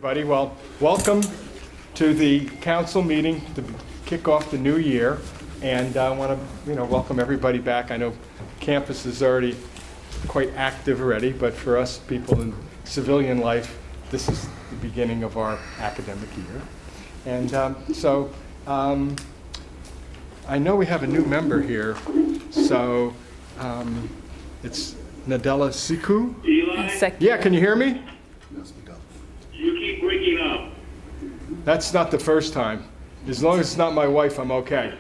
everybody. Well, welcome to the council meeting to kick off the new year. And I want to, welcome everybody back. I know campus is already quite active already, but for us people in civilian life, this is the beginning of our academic year. And I know we have a new member here, so it's Nadella Siku. Eli? Yeah, can you hear me? You keep breaking up. That's not the first time. As long as it's not my wife, I'm okay.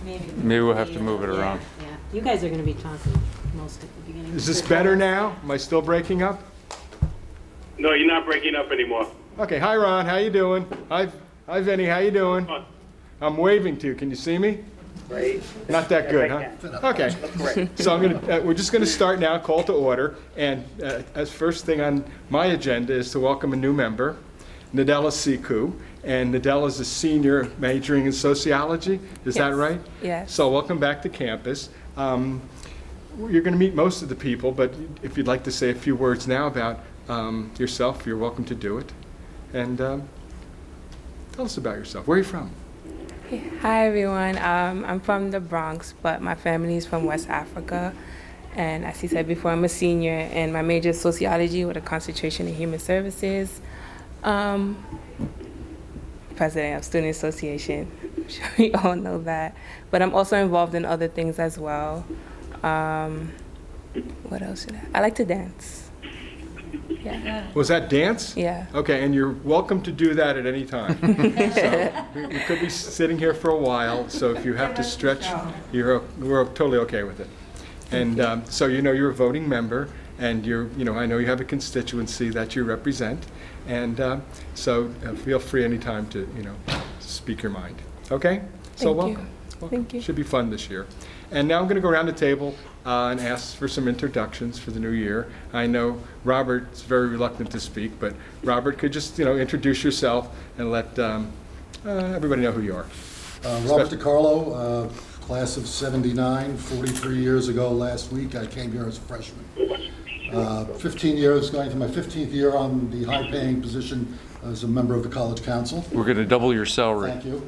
Maybe we'll have to move it around. Yeah, you guys are going to be talking most at the beginning. Is this better now? Am I still breaking up? No, you're not breaking up anymore. Okay, hi Ron, how you doing? Hi Vinny, how you doing? I'm waving to you. Can you see me? Great. Not that good, huh? Okay. So we're just going to start now, call to order. And as first thing on my agenda is to welcome a new member, Nadella Siku. And Nadella is a senior majoring in sociology. Is that right? Yes. So welcome back to campus. You're going to meet most of the people, but if you'd like to say a few words now about yourself, you're welcome to do it. And tell us about yourself. Where are you from? Hi, everyone. I'm from the Bronx, but my family is from West Africa. And as he said before, I'm a senior, and my major is sociology with a concentration in human services. President of Student Association. I'm sure we all know that. But I'm also involved in other things as well. What else should I like to dance. Yeah. Was that dance? Yeah. Okay, and you're welcome to do that at any time. So we could be sitting here for a while, so if you have to stretch, we're totally okay with it. And so you're a voting member, and I know you have a constituency that you represent, and so feel free anytime to speak your mind. Okay? So welcome. Thank you. Should be fun this year. And now I'm going to go around the table and ask for some introductions for the new year. I know Robert's very reluctant to speak, but Robert, could just introduce yourself and let everybody know who you are. Robert DiCarlo, class of '79, 43 years ago last week. I came here as a freshman. 15 years, going to my 15th year on the high-paying position as a member of the College Council. We're going to double your salary. Thank you.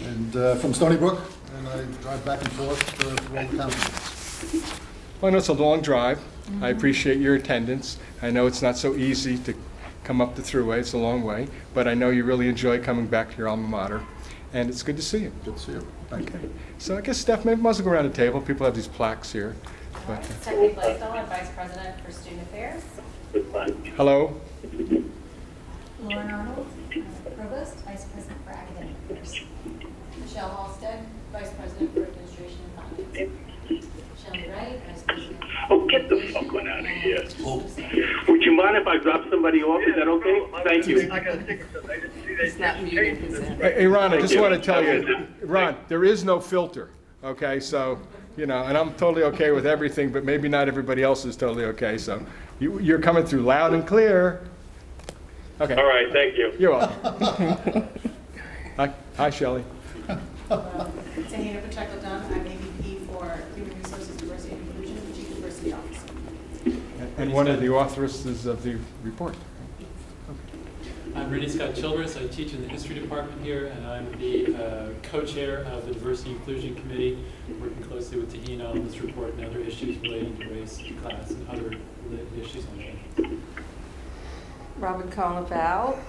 And from Stony Brook, and I drive back and forth for all the councils. Well, I know it's a long drive. I appreciate your attendance. I know it's not so easy to come up the thruway. It's a long way. But I know you really enjoy coming back to your alma mater. And it's good to see you. Good to see you. Thank you. So I guess, Steph, maybe we must go around the table. People have these plaques here. But, Stephanie Blaisdell, I'm Vice President for Student Affairs. hello. Lauren Arnold, Provost, Vice President for Academic Affairs. Michelle Halstead, Vice President for Administration and Finance. Shelley Wright, Vice President. Oh, get the fuck one out of here. Would you mind if I drop somebody off? Is that okay? Thank you. It's not muted. Hey, Ron, I just want to tell you, Ron, there is no filter, okay? So, and I'm totally okay with everything, but maybe not everybody else is totally okay. So you're coming through loud and clear. Okay. All right, thank you. You're welcome. Hi, Shelley. Tahina Pacheco-Dunn, I'm AVP for Human Resources, Diversity and Inclusion, Chief Diversity Officer. And one of the authors of the report. I'm Rennie Scott Childress. I teach in the history department here, and I'm the co-chair of the Diversity Inclusion Committee, working closely with Tahina on this report and other issues relating to race, class, and other related issues on campus. Robin Carnaval.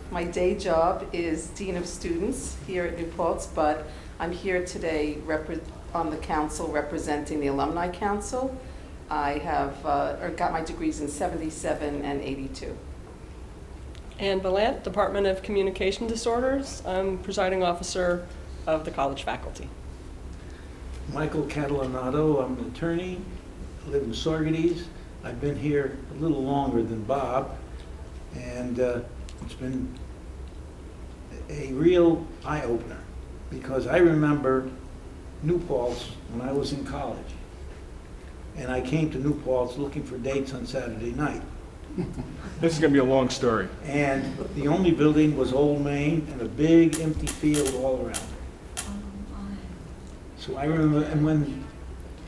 My day job is Dean of Students here at New Paltz, but I'm here today on the council representing the Alumni Council. I have got my degrees in '77 and '82. Ann Valant, Department of Communication Disorders. I'm presiding officer of the college faculty. Michael Catalanato, I'm an attorney, I live in Saugerties. I've been here a little longer than Bob, and it's been a real eye-opener because I remember New Paltz when I was in college, and I came to New Paltz looking for dates on Saturday night. This is going to be a long story. And the only building was Old Main and a big empty field all around it. So I remember, and when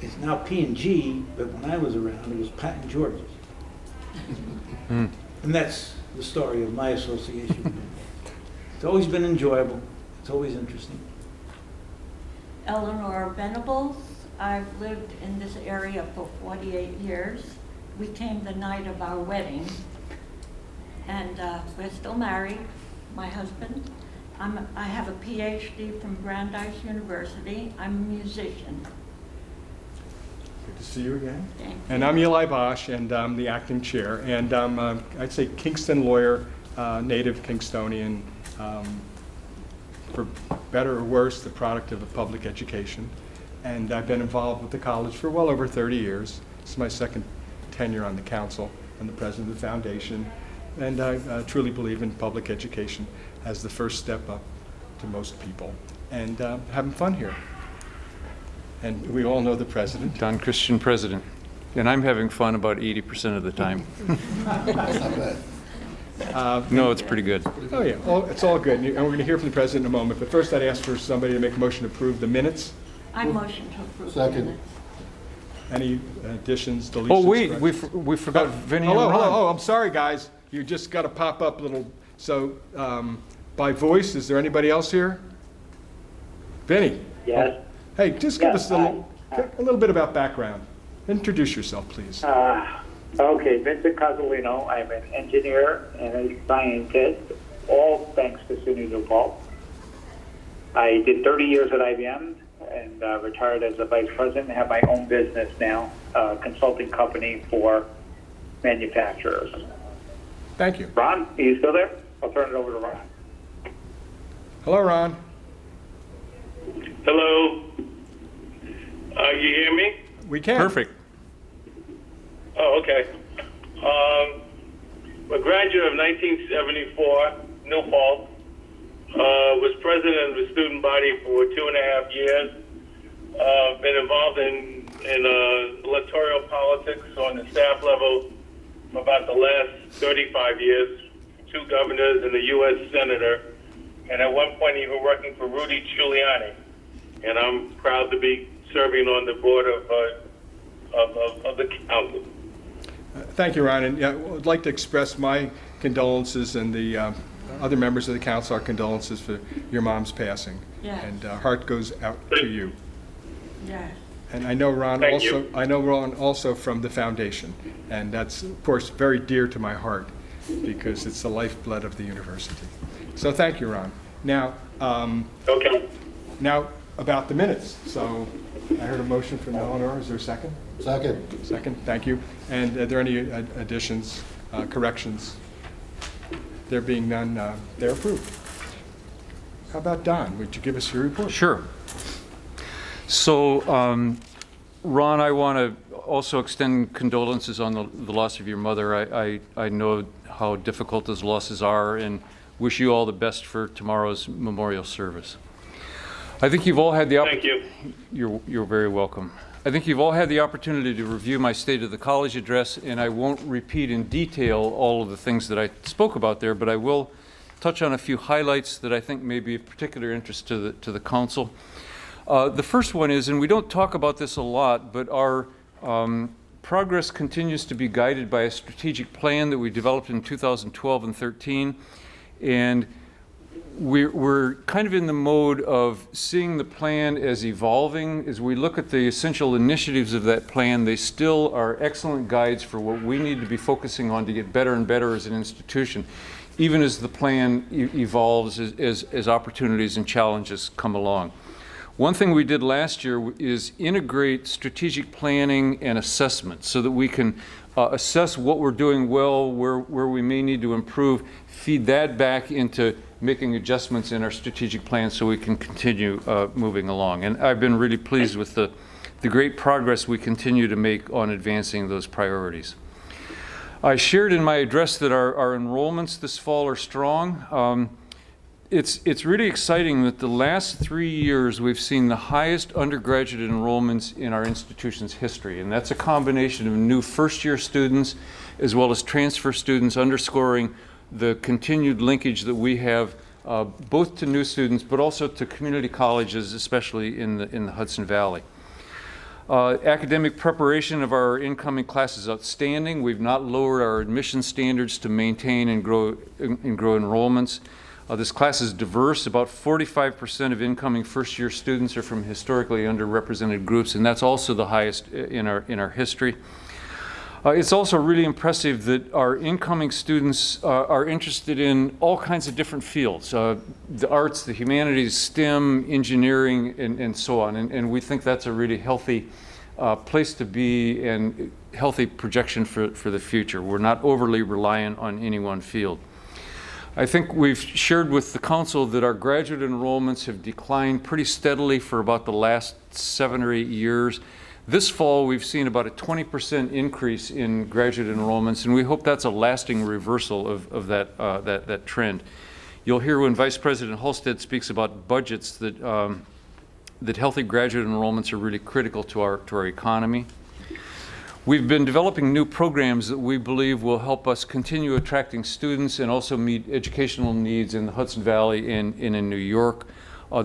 it's now P&G, but when I was around, it was Patton George's. And that's the story of my association. It's always been enjoyable. It's always interesting. Eleanor Venables. I've lived in this area for 48 years. We came the night of our wedding, and we're still married. My husband. I have a PhD from Brandeis University. I'm a musician. Good to see you again. Thank you. And I'm Eli Bosch, and I'm the acting chair. And I'm, I'd say, Kingston lawyer, native Kingstonian, for better or worse, the product of a public education. And I've been involved with the college for well over 30 years. This is my second tenure on the council. I'm the president of the foundation. And I truly believe in public education as the first step up to most people. And having fun here. And we all know the president. Don Christian, president. And I'm having fun about 80% of the time. No, it's pretty good. Oh, yeah. It's all good. And we're going to hear from the president in a moment. But first, I'd ask for somebody to make a motion to approve the minutes. I motion to approve. Second. the minutes. Any additions, deletions? Oh, wait, corrections? we forgot Vinny and Hello, Ron. hello. Oh, I'm sorry, guys. You just got to pop up a little. So, by voice, is there anybody else here? Vinny? Yes. Hey, just give Yes, us a little bit about background. Introduce yourself, please. Okay, Vincent Casalino. I'm an engineer and a scientist, all thanks to SUNY New Paltz. I did 30 years at IBM and retired as a vice president and have my own business now, a consulting company for manufacturers. Thank you. Ron, are you still there? I'll turn it over to Ron. Hello, Ron. Hello. You hear me? We can. Perfect. Oh, okay. A graduate of 1974, New Paltz. Was president of the student body for 2.5 years. Been involved in electoral politics on the staff level for about the last 35 years. 2 governors and a U.S. senator, and at one point even working for Rudy Giuliani. And I'm proud to be serving on the board of the council. Thank you, Ron. And I'd like to express my condolences and the other members of the council, our condolences for your mom's passing. Yes. And our heart goes out to you. Yes. And I know Ron Thank also. you. I know Ron also from the foundation, and that's of course very dear to my heart because it's the lifeblood of the university. So thank you, Ron. Now, Okay. now about the minutes. So I heard a motion from Eleanor. Is there a second? Second. Second. Thank you. And are there any additions, corrections? There being none, they're approved. How about Don? Would you give us your report? Sure. So, Ron, I want to also extend condolences on the loss of your mother. I know how difficult those losses are and wish you all the best for tomorrow's memorial service. I think you've all had the Thank you. You're very welcome. I think you've all had the opportunity to review my State of the College address, and I won't repeat in detail all of the things that I spoke about there, but I will touch on a few highlights that I think may be of particular interest to the council. The first one is, and we don't talk about this a lot, but our progress continues to be guided by a strategic plan that we developed in 2012 and 13, and we're kind of in the mode of seeing the plan as evolving. As we look at the essential initiatives of that plan, they still are excellent guides for what we need to be focusing on to get better and better as an institution, even as the plan evolves as opportunities and challenges come along. One thing we did last year is integrate strategic planning and assessment so that we can assess what we're doing well, where we may need to improve, feed that back into making adjustments in our strategic plan so we can continue moving along. And I've been really pleased with the great progress we continue to make on advancing those priorities. I shared in my address that our enrollments this fall are strong. It's really exciting that the last 3 years we've seen the highest undergraduate enrollments in our institution's history, and that's a combination of new first-year students as well as transfer students, underscoring the continued linkage that we have both to new students but also to community colleges, especially in the Hudson Valley. Academic preparation of our incoming class is outstanding. We've not lowered our admission standards to maintain and grow enrollments. This class is diverse. About 45% of incoming first-year students are from historically underrepresented groups, and that's also the highest in our history. It's also really impressive that our incoming students are interested in all kinds of different fields, the arts, the humanities, STEM, engineering, and so on. And we think that's a really healthy place to be and healthy projection for the future. We're not overly reliant on any one field. I think we've shared with the council that our graduate enrollments have declined pretty steadily for about the last 7 or 8 years. This fall, we've seen about a 20% increase in graduate enrollments, and we hope that's a lasting reversal of that trend. You'll hear when Vice President Halstead speaks about budgets that that healthy graduate enrollments are really critical to our economy. We've been developing new programs that we believe will help us continue attracting students and also meet educational needs in the Hudson Valley and in New York.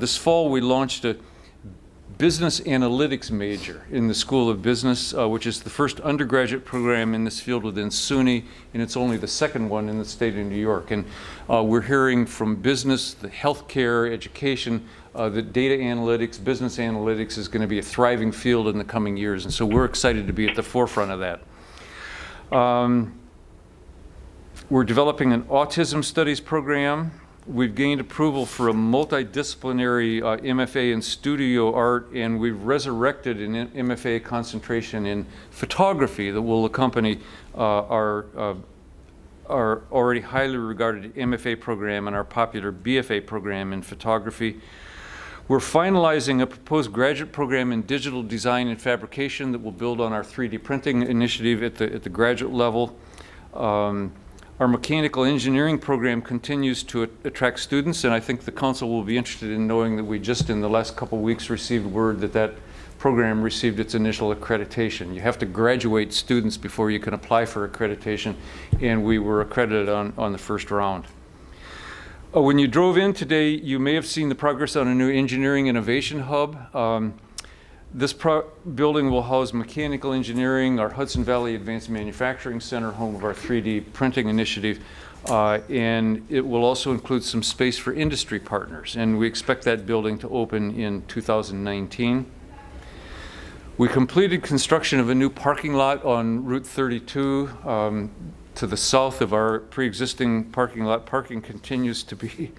This fall, we launched a business analytics major in the School of Business, which is the first undergraduate program in this field within SUNY, and it's only the second one in the state of New York. And we're hearing from business, the healthcare, education, that data analytics, business analytics is going to be a thriving field in the coming years, and so we're excited to be at the forefront of that. We're developing an autism studies program. We've gained approval for a multidisciplinary MFA in studio art, and we've resurrected an MFA concentration in photography that will accompany our already highly regarded MFA program and our popular BFA program in photography. We're finalizing a proposed graduate program in digital design and fabrication that will build on our 3D printing initiative at the graduate level. Our mechanical engineering program continues to attract students, and I think the council will be interested in knowing that we just in the last couple of weeks received word that that program received its initial accreditation. You have to graduate students before you can apply for accreditation, and we were accredited on the first round. When you drove in today, you may have seen the progress on a new engineering innovation hub. This building will house mechanical engineering, our Hudson Valley Advanced Manufacturing Center, home of our 3D printing initiative, and it will also include some space for industry partners, and we expect that building to open in 2019. We completed construction of a new parking lot on Route 32 to the south of our pre-existing parking lot. Parking continues to be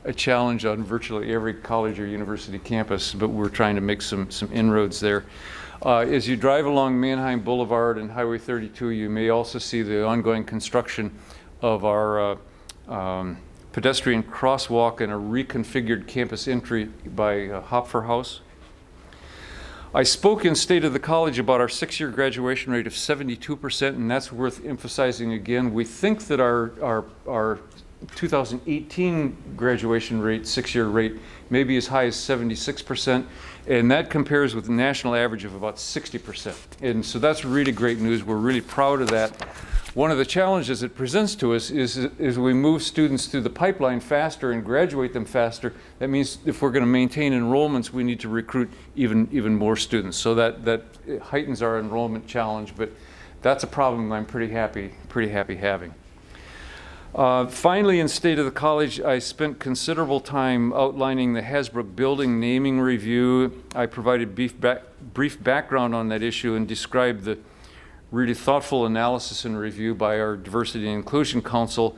a challenge on virtually every college or university campus, but we're trying to make some inroads there. As you drive along Manheim Boulevard and Highway 32, you may also see the ongoing construction of our pedestrian crosswalk and a reconfigured campus entry by Hopfer House. I spoke in State of the College about our 6-year graduation rate of 72%, and that's worth emphasizing again. We think that our 2018 graduation rate, 6-year rate, may be as high as 76%, and that compares with the national average of about 60%. And so that's really great news. We're really proud of that. One of the challenges it presents to us is we move students through the pipeline faster and graduate them faster. That means if we're going to maintain enrollments, we need to recruit even more students. So that heightens our enrollment challenge, but that's a problem I'm pretty happy having. Finally, in State of the College, I spent considerable time outlining the Hasbrook Building naming review. I provided brief background on that issue and described the really thoughtful analysis and review by our Diversity and Inclusion Council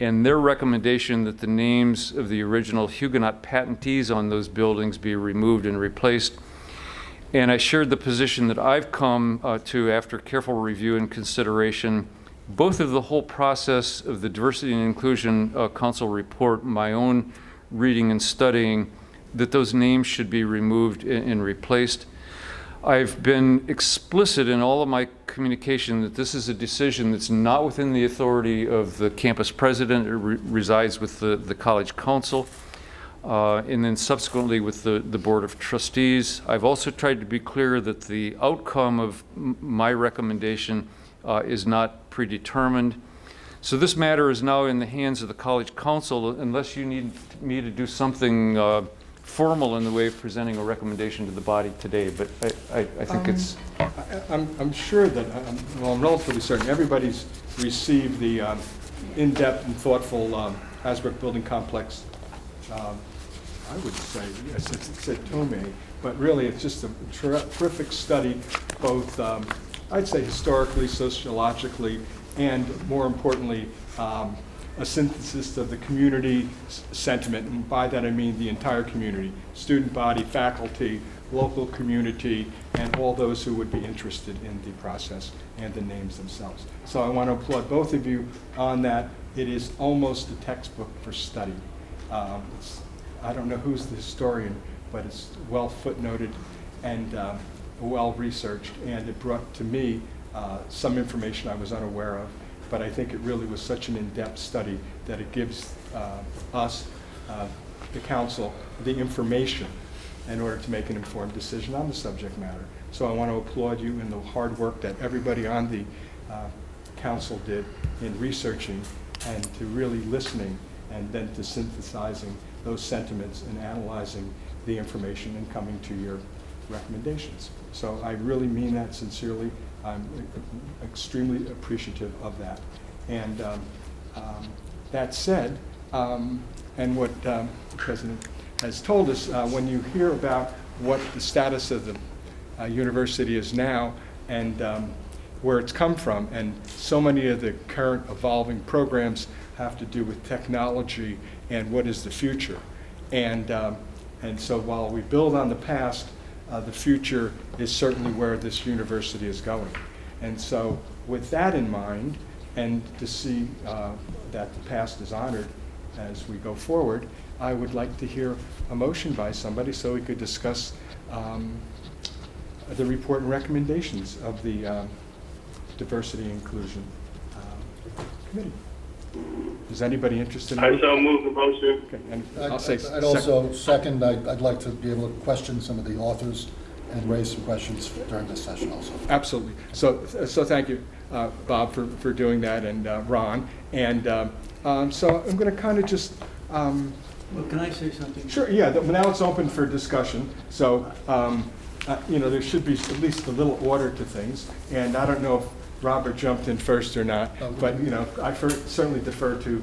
and their recommendation that the names of the original Huguenot patentees on those buildings be removed and replaced. And I shared the position that I've come to after careful review and consideration, both of the whole process of the Diversity and Inclusion Council report, my own reading and studying, that those names should be removed and replaced. I've been explicit in all of my communication that this is a decision that's not within the authority of the campus president. It resides with the college council, and then subsequently with the board of trustees. I've also tried to be clear that the outcome of my recommendation is not predetermined. So this matter is now in the hands of the college council, unless you need me to do something formal in the way of presenting a recommendation to the body today, but I think it's... I'm sure that, well, I'm relatively certain everybody's received the in-depth and thoughtful Hasbrook Building Complex. I would say, yes, it's at Tomei, but really it's just a terrific study, both, I'd say historically, sociologically, and more importantly, a synthesis of the community sentiment, and by that I mean the entire community, student body, faculty, local community, and all those who would be interested in the process and the names themselves. So I want to applaud both of you on that. It is almost a textbook for study. I don't know who's the historian, but it's well footnoted and well researched, and it brought to me some information I was unaware of. But I think it really was such an in-depth study that it gives us, the council, the information in order to make an informed decision on the subject matter. So I want to applaud you in the hard work that everybody on the council did in researching and to really listening and then to synthesizing those sentiments and analyzing the information and coming to your recommendations. So I really mean that sincerely. I'm extremely appreciative of that. And that said, and what the President has told us, when you hear about what the status of the university is now and where it's come from, and so many of the current evolving programs have to do with technology and what is the future. And so while we build on the past, the future is certainly where this university is going. And so with that in mind, and to see that the past is honored as we go forward, I would like to hear a motion by somebody so we could discuss the report and recommendations of the Diversity and Inclusion Committee. Is anybody interested in I so move the motion. Okay, and I'll say I'd also second, I'd like to be able to question some of the authors and raise some questions during this session also. Absolutely. So thank you, Bob, for doing that, and Ron. And so I'm going to kind of just... Well, can I say something? Sure, yeah. Now it's open for discussion. So, you know, there should be at least a little order to things. And I don't know if Robert jumped in first or not, but, you know, I certainly defer to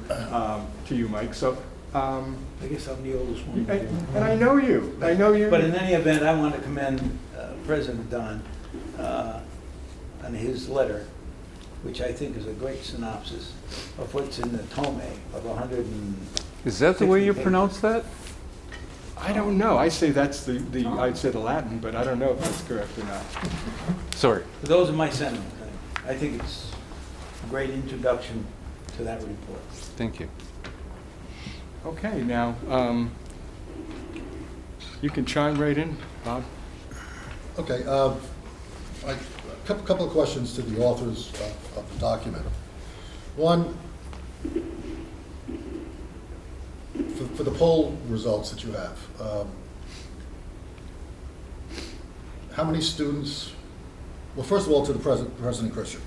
you, Mike. So... I guess I'm the oldest one. And I know you. I know you. But in any event, I want to commend President Don on his letter, which I think is a great synopsis of what's in the Tomei of 100 and... Is that the way you pronounce that? I don't know. I say that's I'd say the Latin, but I don't know if that's correct or not. Sorry. But those are my sentiments. I think it's a great introduction to that report. Thank you. Okay, now, you can chime right in, Bob. Okay, a couple of questions to the authors of the document. One, for the poll results that you have, how many students, well, first of all, to the President Christian,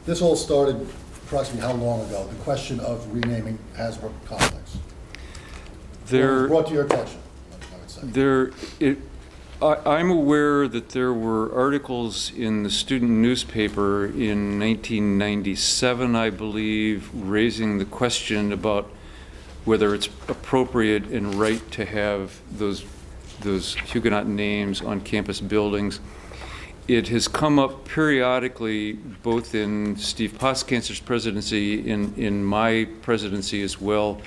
this all started approximately how long ago, the question of renaming Hasbrook Complex? It was brought to your attention, I would say. I'm aware that there were articles in the student newspaper in 1997, I believe, raising the question about whether it's appropriate and right to have those Huguenot names on campus buildings. It has come up periodically, both in Steve Poskancer's presidency, in my presidency as well.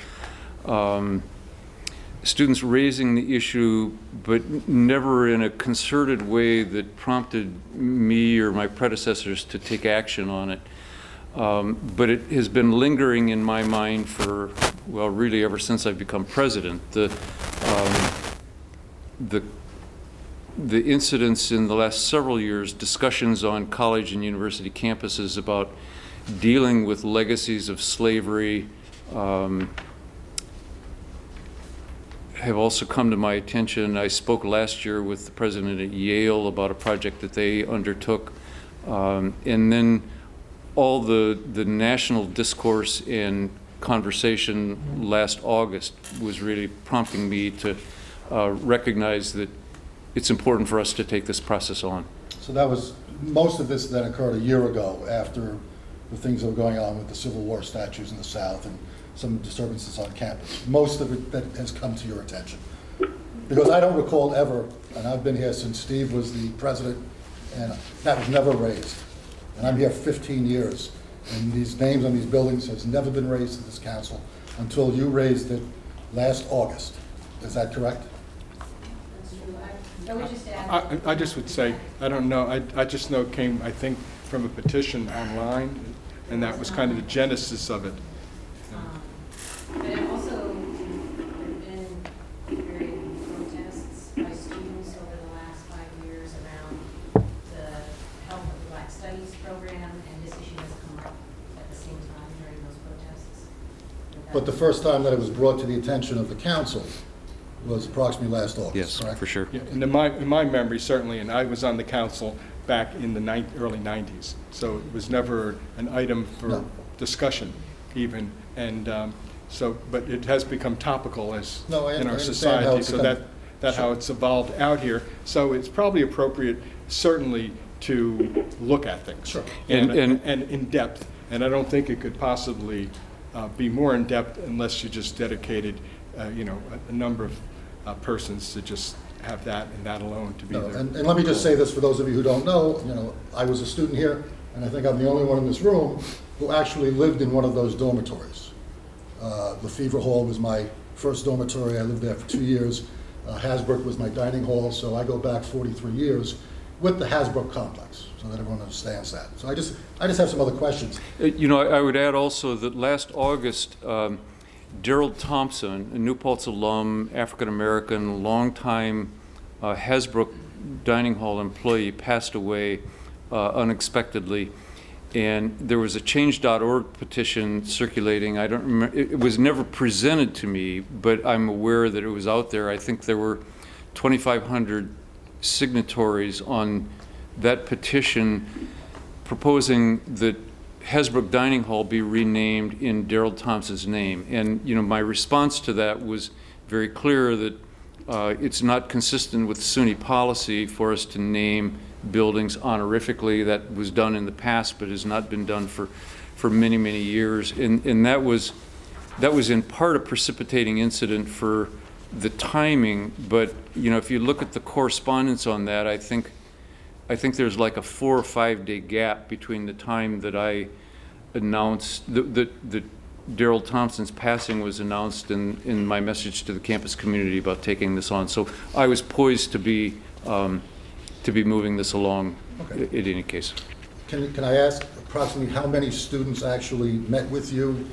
Students raising the issue, but never in a concerted way that prompted me or my predecessors to take action on it. But it has been lingering in my mind for, well, really ever since I've become president. The incidents in the last several years, discussions on college and university campuses about dealing with legacies of slavery, have also come to my attention. I spoke last year with the president at Yale about a project that they undertook. And then all the national discourse and conversation last August was really prompting me to recognize that it's important for us to take this process on. So that was, most of this then occurred a year ago after the things that were going on with the Civil War statues in the South and some disturbances on campus. Most of it that has come to your attention. Because I don't recall ever, and I've been here since Steve was the president, and that was never raised. And I'm here 15 years, and these names on these buildings has never been raised in this council until you raised it last August. Is that correct? That's true. I would just add. I just would say, I don't know, I just know it came, I think, from a petition online, and that was kind of the genesis of it. But I've also been hearing protests by students over the last 5 years around the health of the Black Studies program, and this issue has come up at the same time during those protests. But the first time that it was brought to the attention of the council was approximately last August, Yes, correct? for sure. Yeah, and in my memory, certainly, and I was on the council back in the early 90s, so it was never an item for No. discussion even, and but it has become topical as No, I in our understand how society, it's so become- that's how it's evolved out here. So it's probably appropriate, certainly, to look at things. Sure. And And- in depth, and I don't think it could possibly be more in depth unless you just dedicated, a number of persons to just have that and that alone to be No, there. and let me just say this for those of you who don't know, I was a student here, and I think I'm the only one in this room who actually lived in one of those dormitories. The Fever Hall was my first dormitory. I lived there for 2 years. Hasbrook was my dining hall, so I go back 43 years with the Hasbrook complex, so that everyone understands that. So I just have some other questions. I would add also that last August, Daryl Thompson, a New Paltz alum, African-American, longtime Hasbrook Dining Hall employee, passed away unexpectedly. And there was a Change.org petition circulating. I don't remember, it was never presented to me, but I'm aware that it was out there. I think there were 2,500 signatories on that petition proposing that Hasbrook Dining Hall be renamed in Daryl Thompson's name. And, my response to that was very clear that it's not consistent with SUNY policy for us to name buildings honorifically. That was done in the past, but has not been done for many, many years. And that was in part a precipitating incident for the timing. But if you look at the correspondence on that, I think there's like a 4 or 5 day gap between the time that I announced that Daryl Thompson's passing was announced in my message to the campus community about taking this on. So I was poised to be moving this along. Okay. In any case. Can I ask approximately how many students actually met with you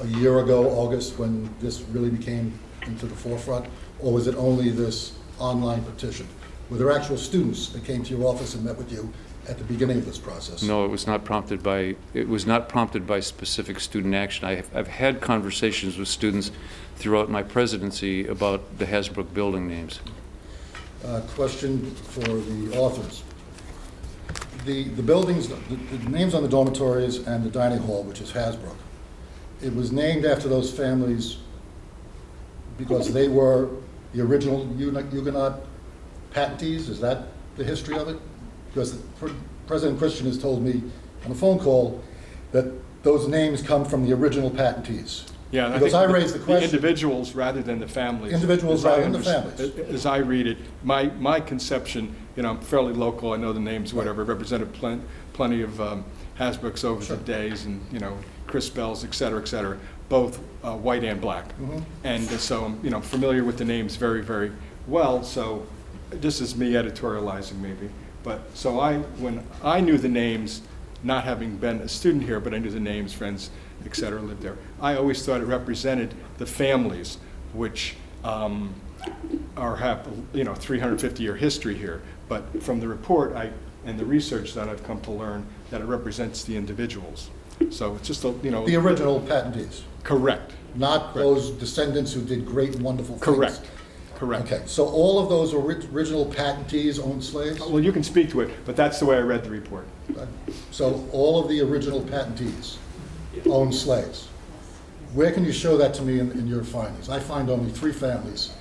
a year ago, August, when this really became into the forefront? Or was it only this online petition? Were there actual students that came to your office and met with you at the beginning of this process? No, it was not prompted by specific student action. I've had conversations with students throughout my presidency about the Hasbrook building names. Question for the authors. The buildings, the names on the dormitories and the dining hall, which is Hasbrook, it was named after those families because they were the original Huguenot patentees? Is that the history of it? Because President Christian has told me on a phone call that those names come from the original patentees. Yeah, because I raised the question. Individuals rather than the families. Individuals rather than the families. As I read it, my conception, I'm fairly local, I know the names, whatever, represented plenty of Hasbrooks over the days, and, Chris Bells, et cetera, both white and black. Mm-hmm. And so I'm, familiar with the names very, very well, so this is me editorializing maybe. But so when I knew the names, not having been a student here, but I knew the names, friends, et cetera, lived there. I always thought it represented the families, which have 350-year history here. But from the report and the research that I've come to learn, that it represents the individuals. So it's just the original patentees. Correct. Not those descendants who did great and wonderful things. Correct. Okay, so all of those original patentees owned slaves? Well, you can speak to it, but that's the way I read the report. So all of the original patentees owned slaves. Where can you show that to me in your findings? I find only 3 families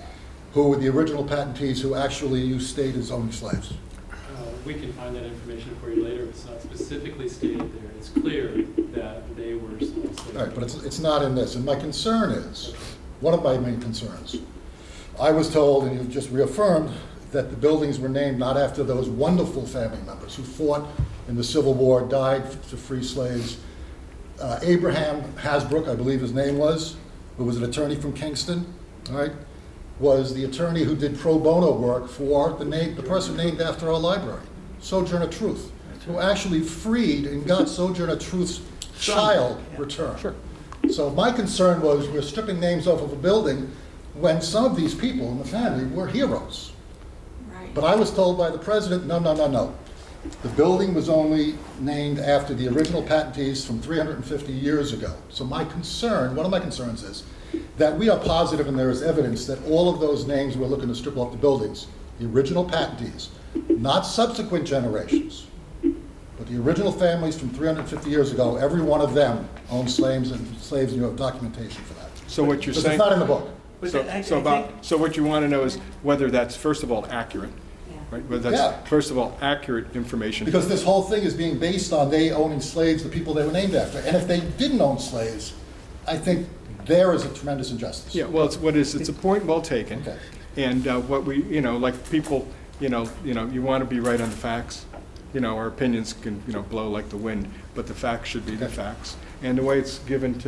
who were the original patentees who actually you state as owning slaves? We can find that information for you later. It's not specifically stated there. It's clear that they were slaves. All right, but it's not in this. And my concern is, one of my main concerns, I was told, and you've just reaffirmed, that the buildings were named not after those wonderful family members who fought in the Civil War, died to free slaves. Abraham Hasbrook, I believe his name was, who was an attorney from Kingston, all right, was the attorney who did pro bono work for the person named after our library, Sojourner Truth, who actually freed and got Sojourner Truth's child returned. Sure. So my concern was we're stripping names off of a building when some of these people in the family were heroes. But I was told by the president, no, no, no, no. The building was only named after the original patentees from 350 years ago. So my concern, one of my concerns is that we are positive, and there is evidence that all of those names we're looking to strip off the buildings, the original patentees, not subsequent generations, but the original families from 350 years ago, every one of them owned slaves, and you have documentation for that. So what you're But saying... it's not in the book. So what you want to know is whether that's, first of all, accurate, right? Whether that's, first of all, accurate information. Because this whole thing is being based on they owning slaves, the people they were named after. And if they didn't own slaves, I think there is a tremendous injustice. Yeah, well, it's a point well taken. Okay. And what we, like people, you want to be right on the facts. Our opinions can, blow like the wind, but the facts should be the facts. And the way it's given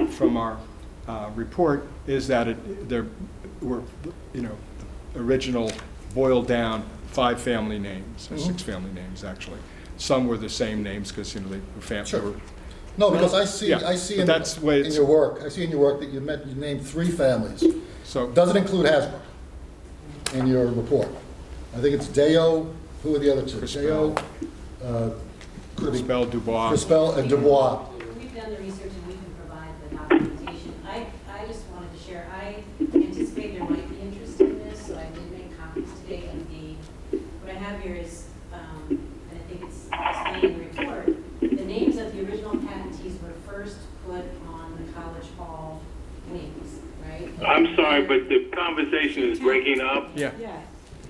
from our report is that there were, the original boiled down 5 family names, or 6 family names actually. Some were the same names because they were family. Sure. No, because I see in your work that you named 3 families. So doesn't include Hasbrook in your report. I think it's Deo. Who are the other 2? Crispell, Crispell, Dubois. Crispell and Dubois. We've done the research and we can provide the documentation. I just wanted to share, I anticipate there might be interest in this, so I did make copies today of what I have here is, and I think it's explained in the report, the names of the original patentees were first put on the College Hall wings, right? I'm sorry, but the conversation is breaking up. Yeah.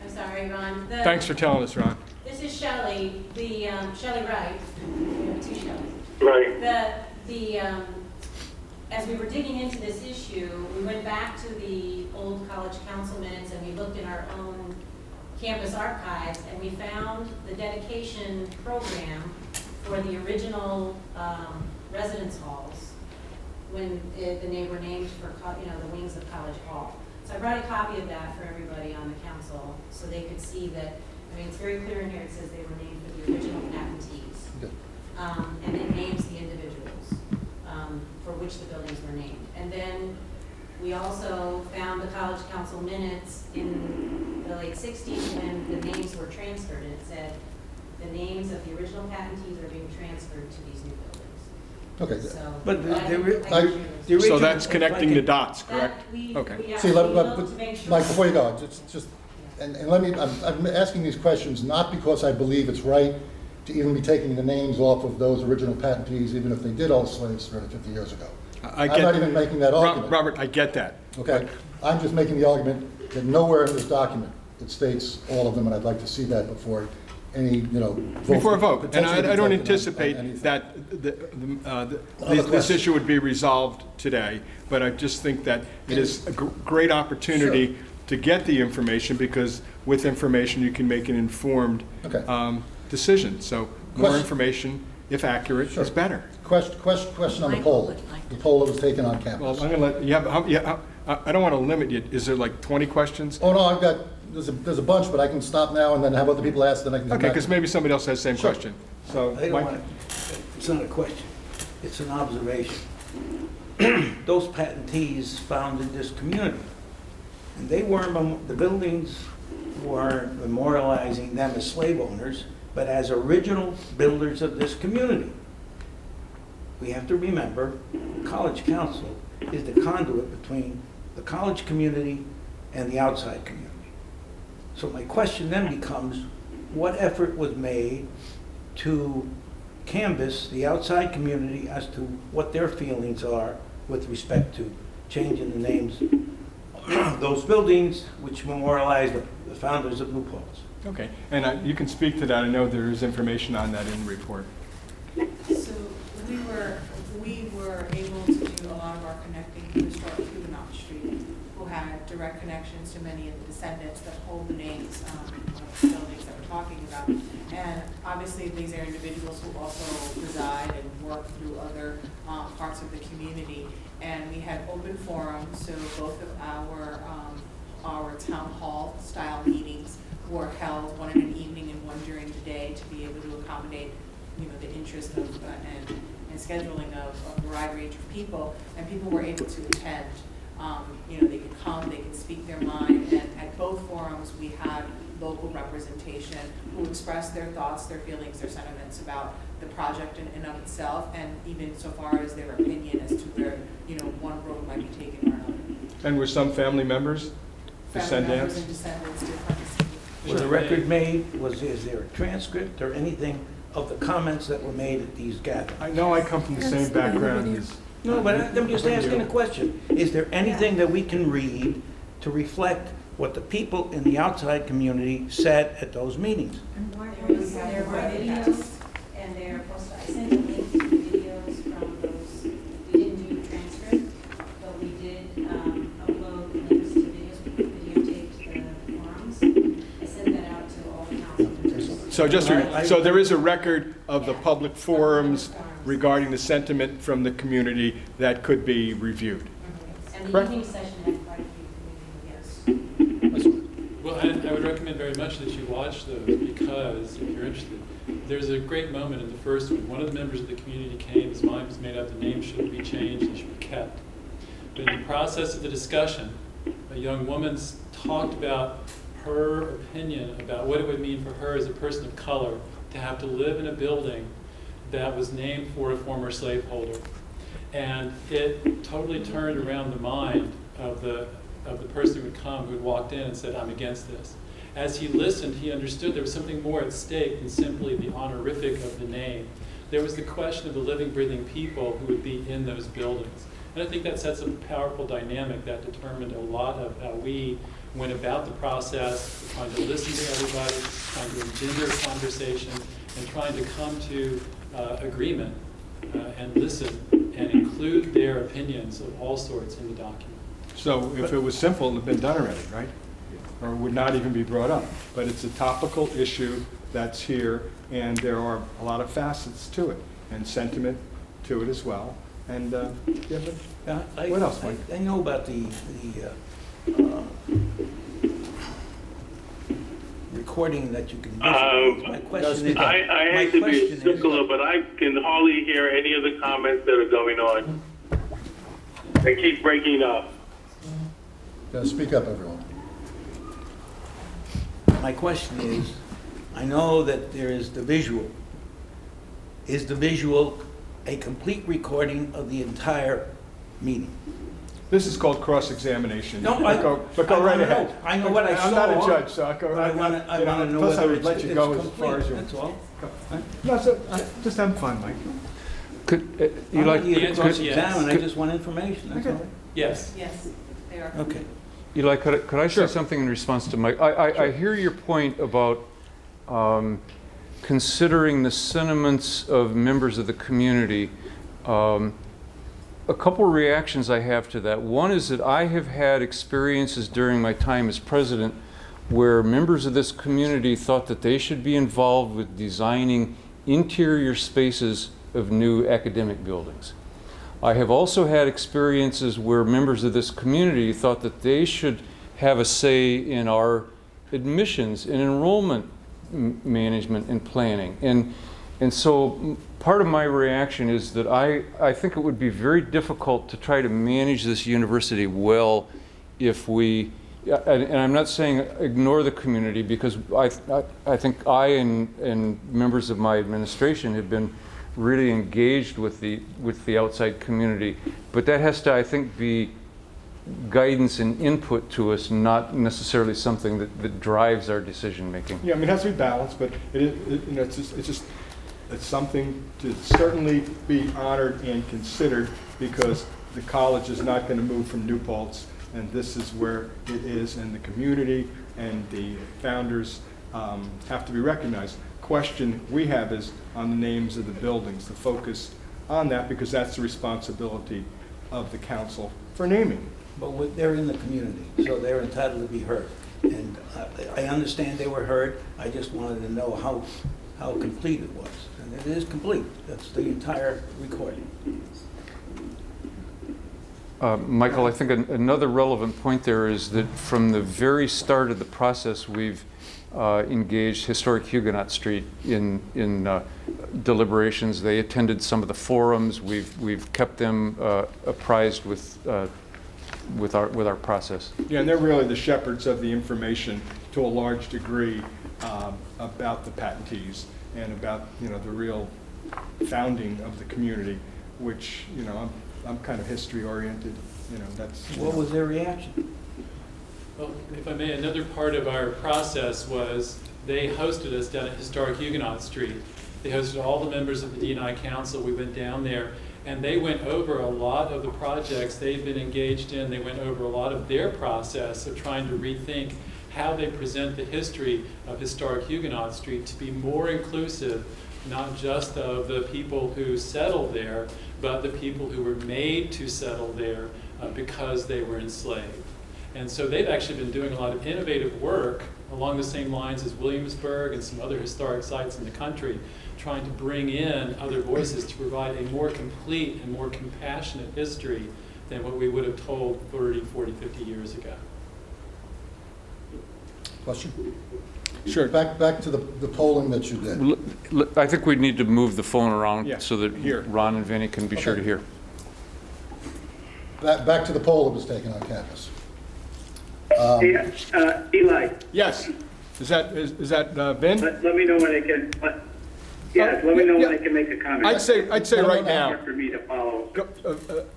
I'm sorry, Ron. Thanks for telling us, Ron. This is Shelley, Shelley Wright. We have 2 Shelleys. Right. As we were digging into this issue, we went back to the old college council minutes and we looked in our own campus archives and we found the dedication program for the original residence halls when they were named for the wings of College Hall. So I brought a copy of that for everybody on the council so they could see that. It's very clear in here. It says they were named for the original patentees, and it names the individuals for which the buildings were named. And then we also found the college council minutes in the late 60s when the names were transferred, and it said the names of the original patentees are being transferred to these new buildings. Okay. So, But So that's connecting the dots, correct? Okay. See, Mike, before you go, just and let me, I'm asking these questions not because I believe it's right to even be taking the names off of those original patentees, even if they did own slaves 350 years ago. I'm not even making that argument. Robert, I get that. Okay. I'm just making the argument that nowhere in this document it states all of them, and I'd like to see that before any, vote. Before a vote. And I don't anticipate that this issue would be resolved today, but I just think that it is a great opportunity to get the information, because with information you can make an informed decision. So more information, if accurate, is better. Question on the poll. The poll that was taken on campus. Well, I'm going to let I don't want to limit you. Is there like 20 questions? Oh no, there's a bunch, but I can stop now and then have other people ask, then I can come Okay, back. because maybe somebody else has the same question. So, I don't Mike? want it's not a question, it's an observation. Those patentees founded this community, and they weren't, the buildings weren't memorializing them as slave owners, but as original builders of this community. We have to remember, the College Council is the conduit between the college community and the outside community. So my question then becomes, what effort was made to canvass the outside community as to what their feelings are with respect to changing the names those buildings which memorialize the founders of New Paltz. Okay, and you can speak to that. I know there is information on that in the report. So we were able to do a lot of our connecting through Historic Huguenot Street, who had direct connections to many of the descendants that hold the names of the buildings that we're talking about. And obviously, these are individuals who also reside and work through other parts of the community. And we had open forums, so both of our town hall style meetings were held, one in an evening and one during the day, to be able to accommodate, the interest of and scheduling of a wide range of people, and people were able to attend. They could come, they could speak their mind, and at both forums we had local representation who expressed their thoughts, their feelings, their sentiments about the project in and of itself, and even so far as their opinion as to where one road might be taken or another. And were some family members, Family members descendants? and descendants did participate. Was a record made? Is there a transcript or anything of the comments that were made at these gatherings? I know I come from the same background as... No, but I'm just asking a question. Is there anything that we can read to reflect what the people in the outside community said at those meetings? There were videos, and they're posted. I sent a link to the videos from those. We didn't do a transcript, but we did upload links to videos. We videotaped the forums. I sent that out to all the council members. So so there is a record of the public forums regarding the sentiment from the community that could be reviewed. And the Correct. evening session had quite a few community, yes. Well, I would recommend very much that you watch those because, if you're interested, there's a great moment in the first one. One of the members of the community came, his mind was made up, the name shouldn't be changed, it should be kept. But in the process of the discussion, a young woman talked about her opinion about what it would mean for her as a person of color to have to live in a building that was named for a former slaveholder. And it totally turned around the mind of the person who would come, who had walked in and said, I'm against this. As he listened, he understood there was something more at stake than simply the honorific of the name. There was the question of the living, breathing people who would be in those buildings. And I think that sets up a powerful dynamic that determined a lot of how we went about the process, trying to listen to everybody, trying to engender conversation, and trying to come to agreement and listen and include their opinions of all sorts in the document. So if it was simple, it would have been done already, right? Or would not even be brought up. But it's a topical issue that's here, and there are a lot of facets to it, and sentiment to it as well. And what else, Mike? I know about the recording that you can listen to. My question is, I hate to be a stickler, but I can hardly hear any of the comments that are going on. They keep breaking up. Speak up, everyone. my question is, I know that there is the visual. Is the visual a complete recording of the entire meeting? This is called cross-examination. No, But go right ahead. I know what I saw. I'm not a judge, so I go. I want to know plus I whether would it's let you go as complete, far as you. that's all. No, so just have fun, Mike. Could you I'm like not here to answer is cross-examine, I yes. just want information, that's all. Yes. Yes, they are. Okay. Eli, could I say something in response to Mike? I hear your point about considering the sentiments of members of the community. A couple reactions I have to that. One is that I have had experiences during my time as president where members of this community thought that they should be involved with designing interior spaces of new academic buildings. I have also had experiences where members of this community thought that they should have a say in our admissions and enrollment management and planning. And so part of my reaction is that I think it would be very difficult to try to manage this university well if we, and I'm not saying ignore the community, because I think I and members of my administration have been really engaged with the outside community, but that has to, I think, be guidance and input to us, not necessarily something that drives our decision making. Yeah, I mean, it has to be balanced, but it's something to certainly be honored and considered, because the college is not going to move from New Paltz and this is where it is, and the community and the founders have to be recognized. Question we have is on the names of the buildings, the focus on that, because that's the responsibility of the council for naming. But they're in the community, so they're entitled to be heard. And I understand they were heard. I just wanted to know how complete it was. And it is complete. That's the entire recording. Michael, I think another relevant point there is that from the very start of the process, we've engaged Historic Huguenot Street in deliberations. They attended some of the forums. We've kept them apprised with our process. Yeah, and they're really the shepherds of the information to a large degree about the patentees and about, you know, the real founding of the community, which, you know, I'm kind of history oriented, you know, that's. What was their reaction? Well, if I may, another part of our process was they hosted us down at Historic Huguenot Street. They hosted all the members of the D&I Council. We went down there, and they went over a lot of the projects they've been engaged in. They went over a lot of their process of trying to rethink how they present the history of Historic Huguenot Street to be more inclusive, not just of the people who settled there, but the people who were made to settle there because they were enslaved. And so they've actually been doing a lot of innovative work along the same lines as Williamsburg and some other historic sites in the country, trying to bring in other voices to provide a more complete and more compassionate history than what we would have told 30, 40, 50 years ago. Question? Sure. Back to the polling that you did. I think we need to move the phone around Yeah, so that here. Ron and Vinnie can be sure to hear. Back to the poll that was taken on campus. Eli, Yes. Is that Vin? let me know when I can, let me know when I can make a comment. I'd say right now. Hard for me to follow.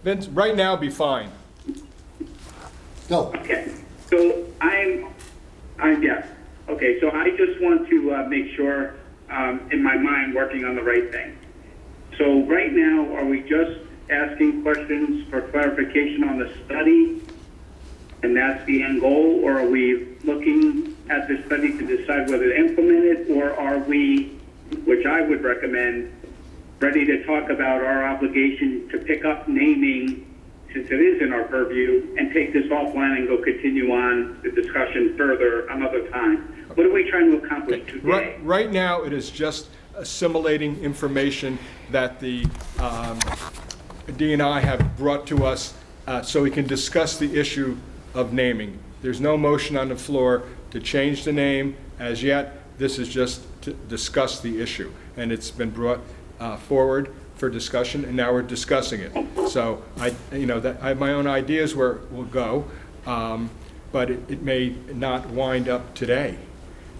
Vince, right now be fine. Go. Okay, so I'm yes. Okay, so I just want to make sure in my mind working on the right thing. So right now, are we just asking questions for clarification on the study, and that's the end goal, or are we looking at the study to decide whether to implement it, or are we, which I would recommend, ready to talk about our obligation to pick up naming, since it is in our purview, and take this offline and go continue on the discussion further another time? What are we trying to accomplish today? Right now, it is just assimilating information that the D&I have brought to us so we can discuss the issue of naming. There's no motion on the floor to change the name as yet. This is just to discuss the issue, and it's been brought forward for discussion, and now we're discussing it. So I have my own ideas where we'll go, but it may not wind up today.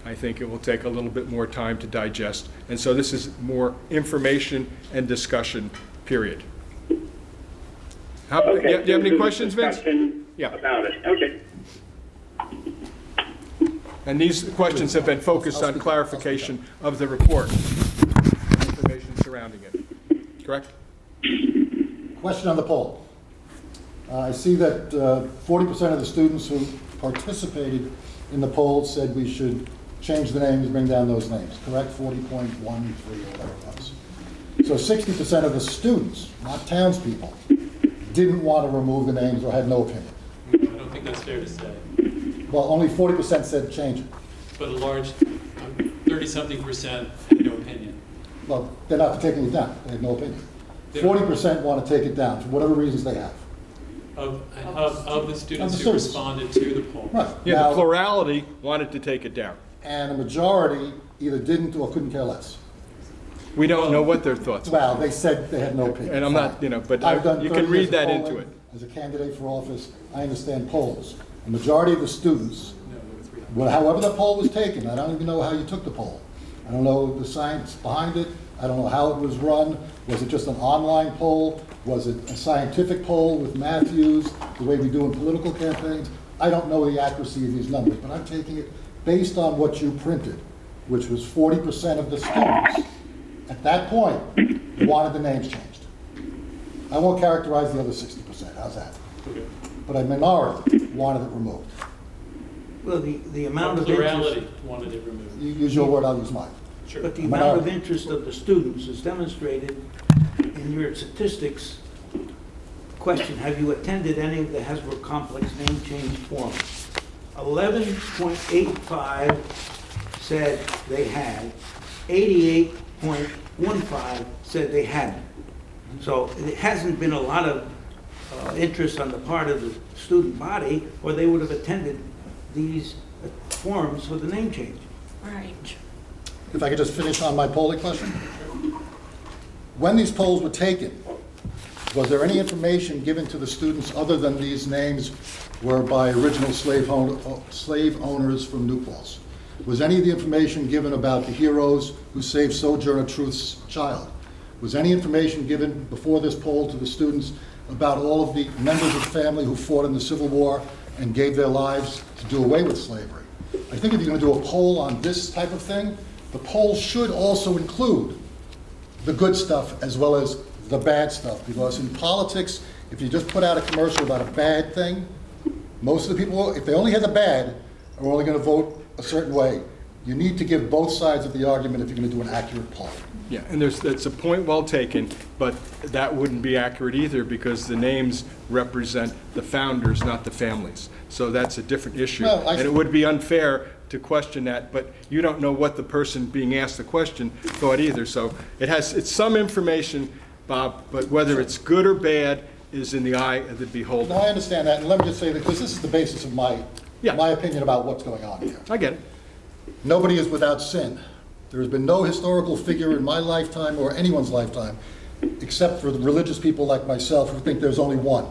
I think it will take a little bit more time to digest, and so this is more information and discussion, period. Okay, do you have any so questions, Vince? discussion Yeah. about it, okay. And these questions have been focused on clarification of the report, and information surrounding it. Correct? Question on the poll. I see that 40% of the students who participated in the poll said we should change the names, bring down those names, correct? 40.13 or whatever it was. So 60% of the students, not townspeople, didn't want to remove the names or had no opinion. I don't think that's fair to say. Well, only 40% said change it. But a large 30-something% had no opinion. Well, they're not taking it down. They have no opinion. 40% want to take it down for whatever reasons they have. Of the students who responded to the poll. Right. Yeah, Now, the plurality wanted to take it down. and a majority either didn't or couldn't care less. We don't know what their thoughts are. Well, they said they had no opinion. And I'm not, but I've done you 30 can years read of that polling. into it. As a candidate for office, I understand polls. The majority of the students, however the poll was taken, I don't even know how you took the poll. I don't know the science behind it. I don't know how it was run. Was it just an online poll? Was it a scientific poll with Matthews, the way we do in political campaigns? I don't know the accuracy of these numbers, but I'm taking it based on what you printed, which was 40% of the students at that point wanted the names changed. I won't characterize the other 60%. How's that? Okay. but a minority wanted it removed. Well, the amount The of interest, plurality wanted it removed. You use your word, I'll use mine. Sure. but the amount of interest of the students is demonstrated in your statistics. Question, have you attended any of the Hasbro Complex name change forums? 11.85 said they had, 88.15 said they hadn't. So it hasn't been a lot of interest on the part of the student body, or they would have attended these forums for the name change. Right. If I could just finish on my polling question? When these polls were taken, was there any information given to the students other than these names were by original slave owners from New Paltz? Was any of the information given about the heroes who saved Sojourner Truth's child? Was any information given before this poll to the students about all of the members of the family who fought in the Civil War and gave their lives to do away with slavery? I think if you're going to do a poll on this type of thing, the poll should also include the good stuff as well as the bad stuff, because in politics, if you just put out a commercial about a bad thing, most of the people, if they only had the bad, are only going to vote a certain way. You need to give both sides of the argument if you're going to do an accurate poll. Yeah, and that's a point well taken, but that wouldn't be accurate either because the names represent the founders, not the families. So that's a different issue. Well, And it would be unfair to question that, but you don't know what the person being asked the question thought either. So it's some information, Bob, but whether it's good or bad is in the eye of the beholder. No, I understand that, and let me just say that, because this is the basis of my opinion about what's going on here. I get it. Nobody is without sin. There has been no historical figure in my lifetime or anyone's lifetime, except for the religious people like myself who think there's only one.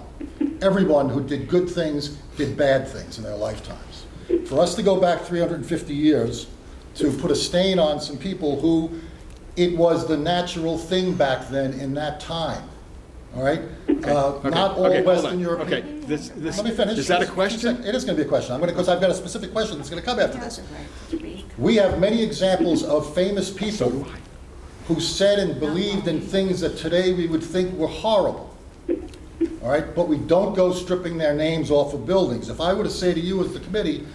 Everyone who did good things did bad things in their lifetimes. For us to go back 350 years to put a stain on some people who it was the natural thing back then in that time, all right? Not all Western European. Okay, Let me finish. Is that a question? It is going to be a question. Because I've got a specific question that's going to come after this. We have many examples of famous people who said and believed in things that today we would think were horrible. All right, but we don't go stripping their names off of buildings. If I were to say to you as the committee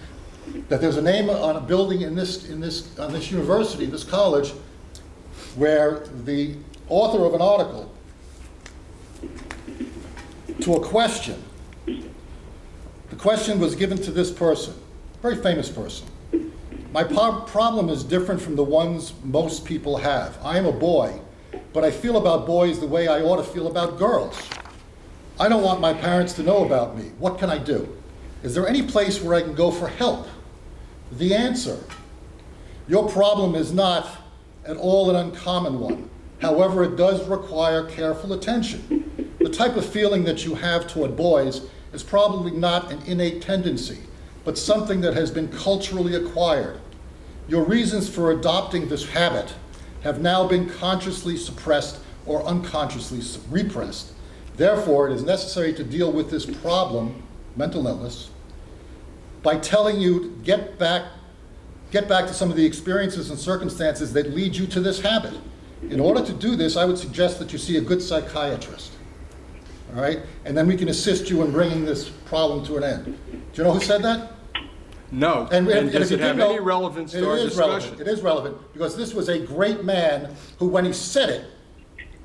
that there's a name on a building on this university, this college, where the author of an article to a question, the question was given to this person, very famous person. My problem is different from the ones most people have. I am a boy, but I feel about boys the way I ought to feel about girls. I don't want my parents to know about me. What can I do? Is there any place where I can go for help? The answer, your problem is not at all an uncommon one. However, it does require careful attention. The type of feeling that you have toward boys is probably not an innate tendency, but something that has been culturally acquired. Your reasons for adopting this habit have now been consciously suppressed or unconsciously repressed. Therefore, it is necessary to deal with this problem, mental illness, by telling you get back to some of the experiences and circumstances that lead you to this habit. In order to do this, I would suggest that you see a good psychiatrist. All right? And then we can assist you in bringing this problem to an end. Do you know who said that? No. And does it have any relevance to our discussion? It is relevant, because this was a great man who, when he said it,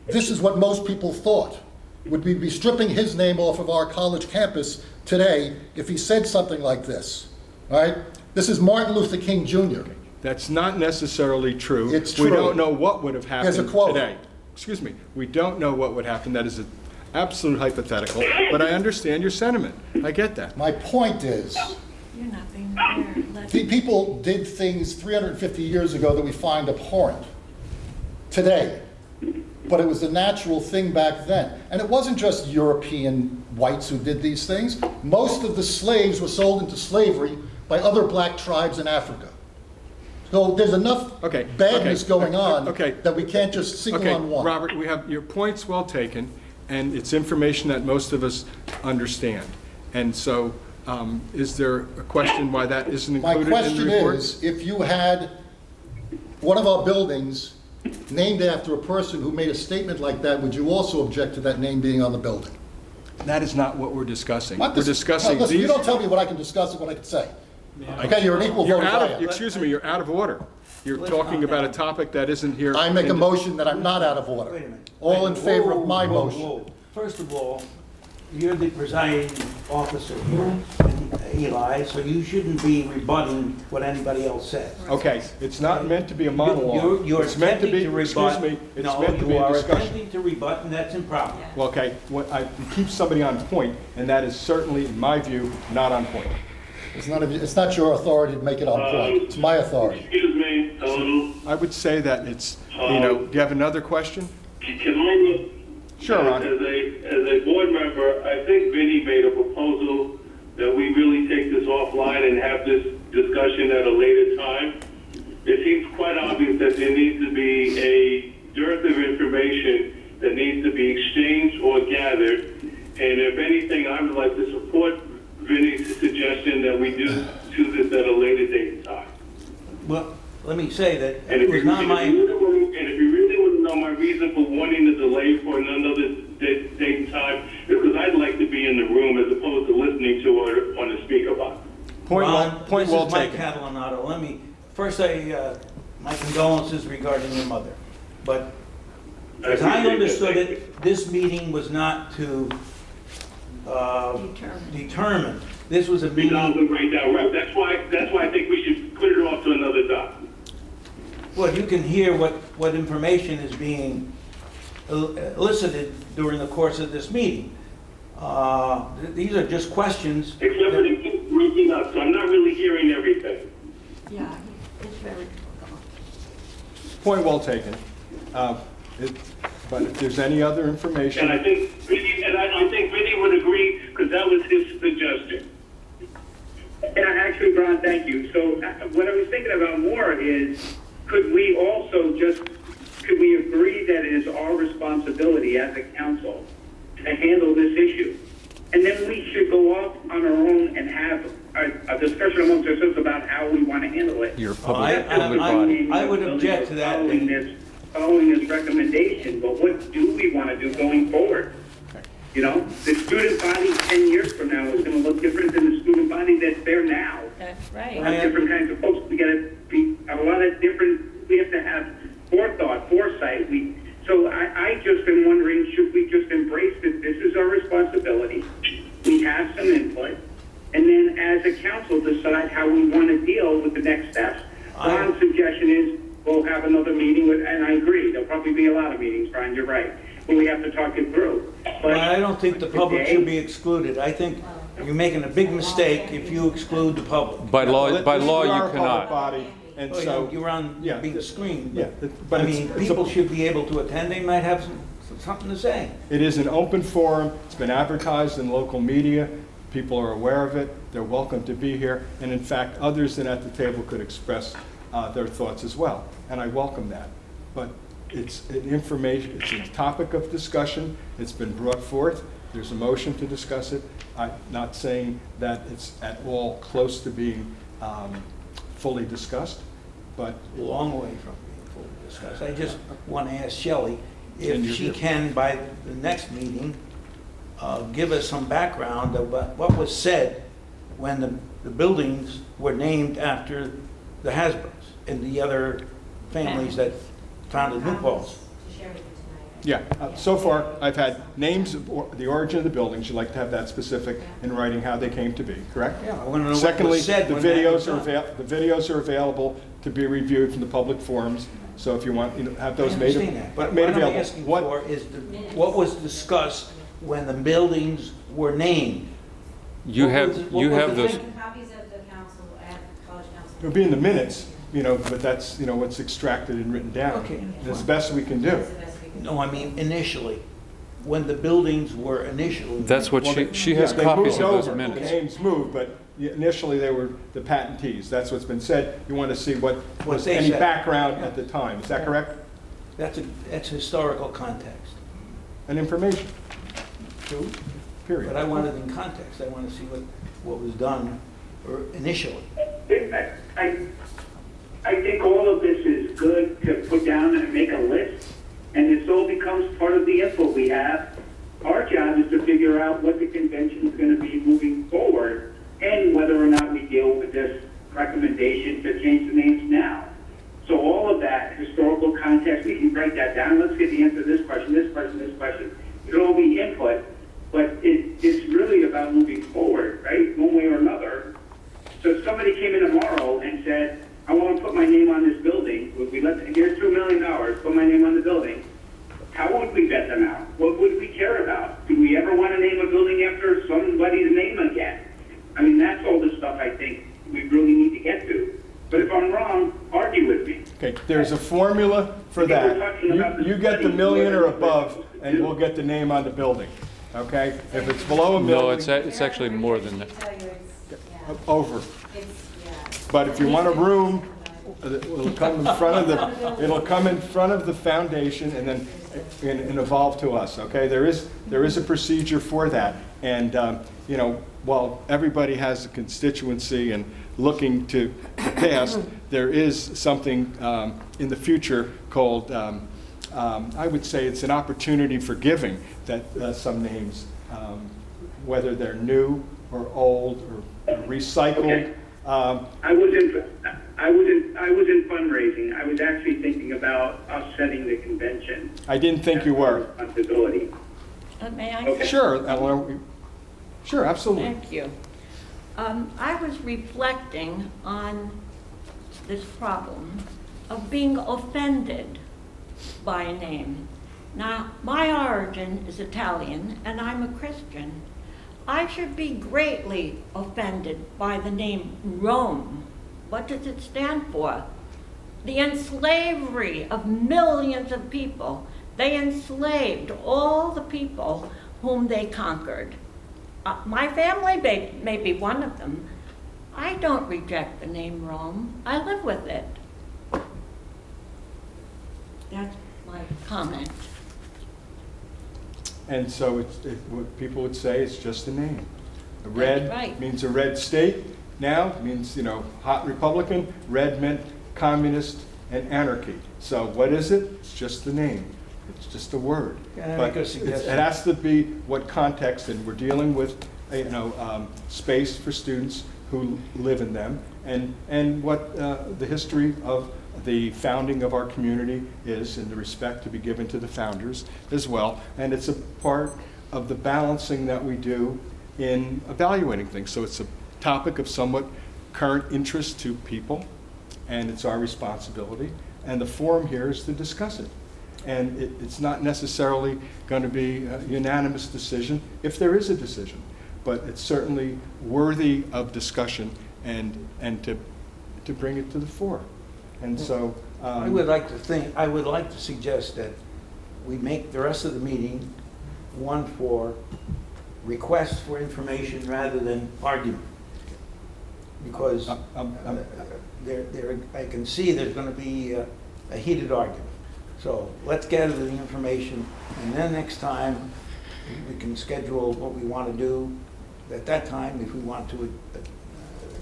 this is what most people thought. Would we be stripping his name off of our college campus today if he said something like this? All right? This is Martin Luther King Jr. That's not necessarily true. It's true. We don't know what would have happened There's a quote. today. Excuse me. We don't know what would happen. That is an absolute hypothetical. But I understand your sentiment. I get that. My point is, You're not being fair. people did things 350 years ago that we find abhorrent today. But it was the natural thing back then. And it wasn't just European whites who did these things. Most of the slaves were sold into slavery by other black tribes in Africa. So there's enough badness going on that we can't just single on one. Robert, we have your points well taken, and it's information that most of us understand. And so is there a question why that isn't included in the report? My question is, if you had one of our buildings named after a person who made a statement like that, would you also object to that name being on the building? That is not what we're discussing. What We're this- discussing no, listen, these. you don't tell me what I can discuss and what I can say. Okay, you're an equal You're vote as out I of, am. excuse me, you're out of order. You're talking about a topic that isn't here. I make a motion that I'm not out of order. Wait a minute. All in favor of my Whoa, motion. whoa. First of all, you're the presiding officer here, Eli, so you shouldn't be rebutting what anybody else says. Okay, it's not meant to be a monologue. You're It's meant to attempting be, to excuse rebut. me, it's No, meant to be you a are discussion. attempting to rebut, and that's improper. Well, okay, you keep somebody on point, and that is certainly, in my view, not on point. It's not your authority to make it on point. It's my authority. Excuse me, a little. I would say that it's, do you have another question? Can I, Sure, Ron. as a board member, I think Vinnie made a proposal that we really take this offline and have this discussion at a later time. It seems quite obvious that there needs to be a dearth of information that needs to be exchanged or gathered. And if anything, I would like to support Vinnie's suggestion that we do this at a later date and time. Well, let me say that And it if was you not my, really want to know my reason for wanting to delay for another date and time, because I'd like to be in the room as opposed to listening to it on the speaker box. Point well this is Mike taken. Catalanato. Let me, first my condolences regarding your mother. But as I understood it, this meeting was not to determine. This was a meeting. Right now, right. That's why I think we should put it off to another time. Well, you can hear what information is being elicited during the course of this meeting. These are just questions. Except for the keep breaking up, so I'm not really hearing everything. Yeah, it's very difficult. Point well taken. But if there's any other information. And I think Vinnie would agree, because that was his suggestion. Yeah, actually, Ron, thank you. So what I was thinking about more is, could we agree that it is our responsibility as a council to handle this issue? And then we should go off on our own and have a discussion amongst ourselves about how we want to handle it. You're a public body. I would object to that. Following this recommendation, but what do we want to do going forward? You know, the student body 10 years from now is going to look different than the student body that's there now. That's We'll right. have different kinds of folks. We got to be a lot of different. We have to have foresight. So I just am wondering, should we just embrace that this is our responsibility? We have some input, and then as a council decide how we want to deal with the next steps. Ron's suggestion is we'll have another meeting and I agree, there'll probably be a lot of meetings, Brian, you're right, but we have to talk it through. But I don't think the public should be excluded. I think you're making a big mistake if you exclude the public. By law, We you are a public cannot. body, and Oh, so. you're on, Yeah. being screened. Yeah, But I it's- mean, it's a- people should be able to attend. They might have something to say. It is an open forum. It's been advertised in local media. People are aware of it. They're welcome to be here. And in fact, others than at the table could express their thoughts as well. And I welcome that. But it's it's a topic of discussion. It's been brought forth. There's a motion to discuss it. I'm not saying that it's at all close to being fully discussed, but Long way from being fully discussed. I just want to ask Shelley And if you're she here. can, by the next meeting, give us some background about what was said when the buildings were named after the Hasbros and the other families that founded New Paltz. To share with you tonight. yeah. So far, I've had names of the origin of the buildings. You'd like to have that specific in writing how they came to be, correct? Yeah, I want to know what Secondly, was said the when that was videos done. the videos are available to be reviewed from the public forums. So if you want, have those I made understand that, but made what I'm available. asking for is what was discussed when the buildings were named. You What have, was- what you was have the those, thinking? Copies of the council, at college council. It'll be in the minutes, but that's, what's extracted and written down. Okay, It's the best we can do. That's the best we can do. No, I mean initially, when the buildings were initially. that's what Well, she has they copies moved of those over. minutes. The names moved, but initially they were the patentees. That's what's been said. You want to see what was they any said. background at the time. Is that correct? That's historical context. And information, True. period. But I want it in context. I want to see what was done initially. I think all of this is good to put down and make a list, and this all becomes part of the info we have Our job is to figure out what the convention is going to be moving forward and whether or not we deal with this recommendation to change the names now. So all of that historical context, we can break that down. Let's get the answer to this question, this question, this question. It'll all be input, but it's really about moving forward, right? One way or another. So if somebody came in tomorrow and said, I want to put my name on this building, here's $2 million, put my name on the building, how would we vet them out? What would we care about? Do we ever want to name a building after somebody's name again? I mean, that's all the stuff I think we really need to get to. But if I'm wrong, argue with me. Okay, there's a formula for I think we're that. talking about the You get the study million or more than above, what and we'll get the name on the building, okay? If it's below a million. No, it's actually more than that. Over. But if you want a room, it'll come in front of the foundation and then and evolve to us, okay? There is a procedure for that. And, you know, while everybody has a constituency and looking to the past, there is something in the future called, I would say it's an opportunity for giving that some names, whether they're new or old or recycled. Okay. I was in fundraising. I was actually thinking about us setting the convention. I didn't think you were. Responsibility. May I? Okay. Sure, Eleanor. Sure, absolutely. Thank you. I was reflecting on this problem of being offended by a name. Now, my origin is Italian, and I'm a Christian. I should be greatly offended by the name Rome. What does it stand for? The enslavery of millions of people. They enslaved all the people whom they conquered. My family may be one of them. I don't reject the name Rome. I live with it. That's my comment. And so what people would say is just a name. A red That's right. means a red state. Now means, you know, hot Republican. Red meant communist and anarchy. So what is it? It's just the name. It's just a word. Can I But make a suggestion? it has to be what context, and we're dealing with, you know, space for students who live in them, and what the history of the founding of our community is, and the respect to be given to the founders as well. And it's a part of the balancing that we do in evaluating things. So it's a topic of somewhat current interest to people, and it's our responsibility. And the forum here is to discuss it. And it's not necessarily going to be a unanimous decision, if there is a decision, but it's certainly worthy of discussion and to bring it to the fore. And so I would like to suggest that we make the rest of the meeting one for requests for information rather than argument. Because I can see there's going to be a heated argument. So let's gather the information, and then next time we can schedule what we want to do. At that time, if we want to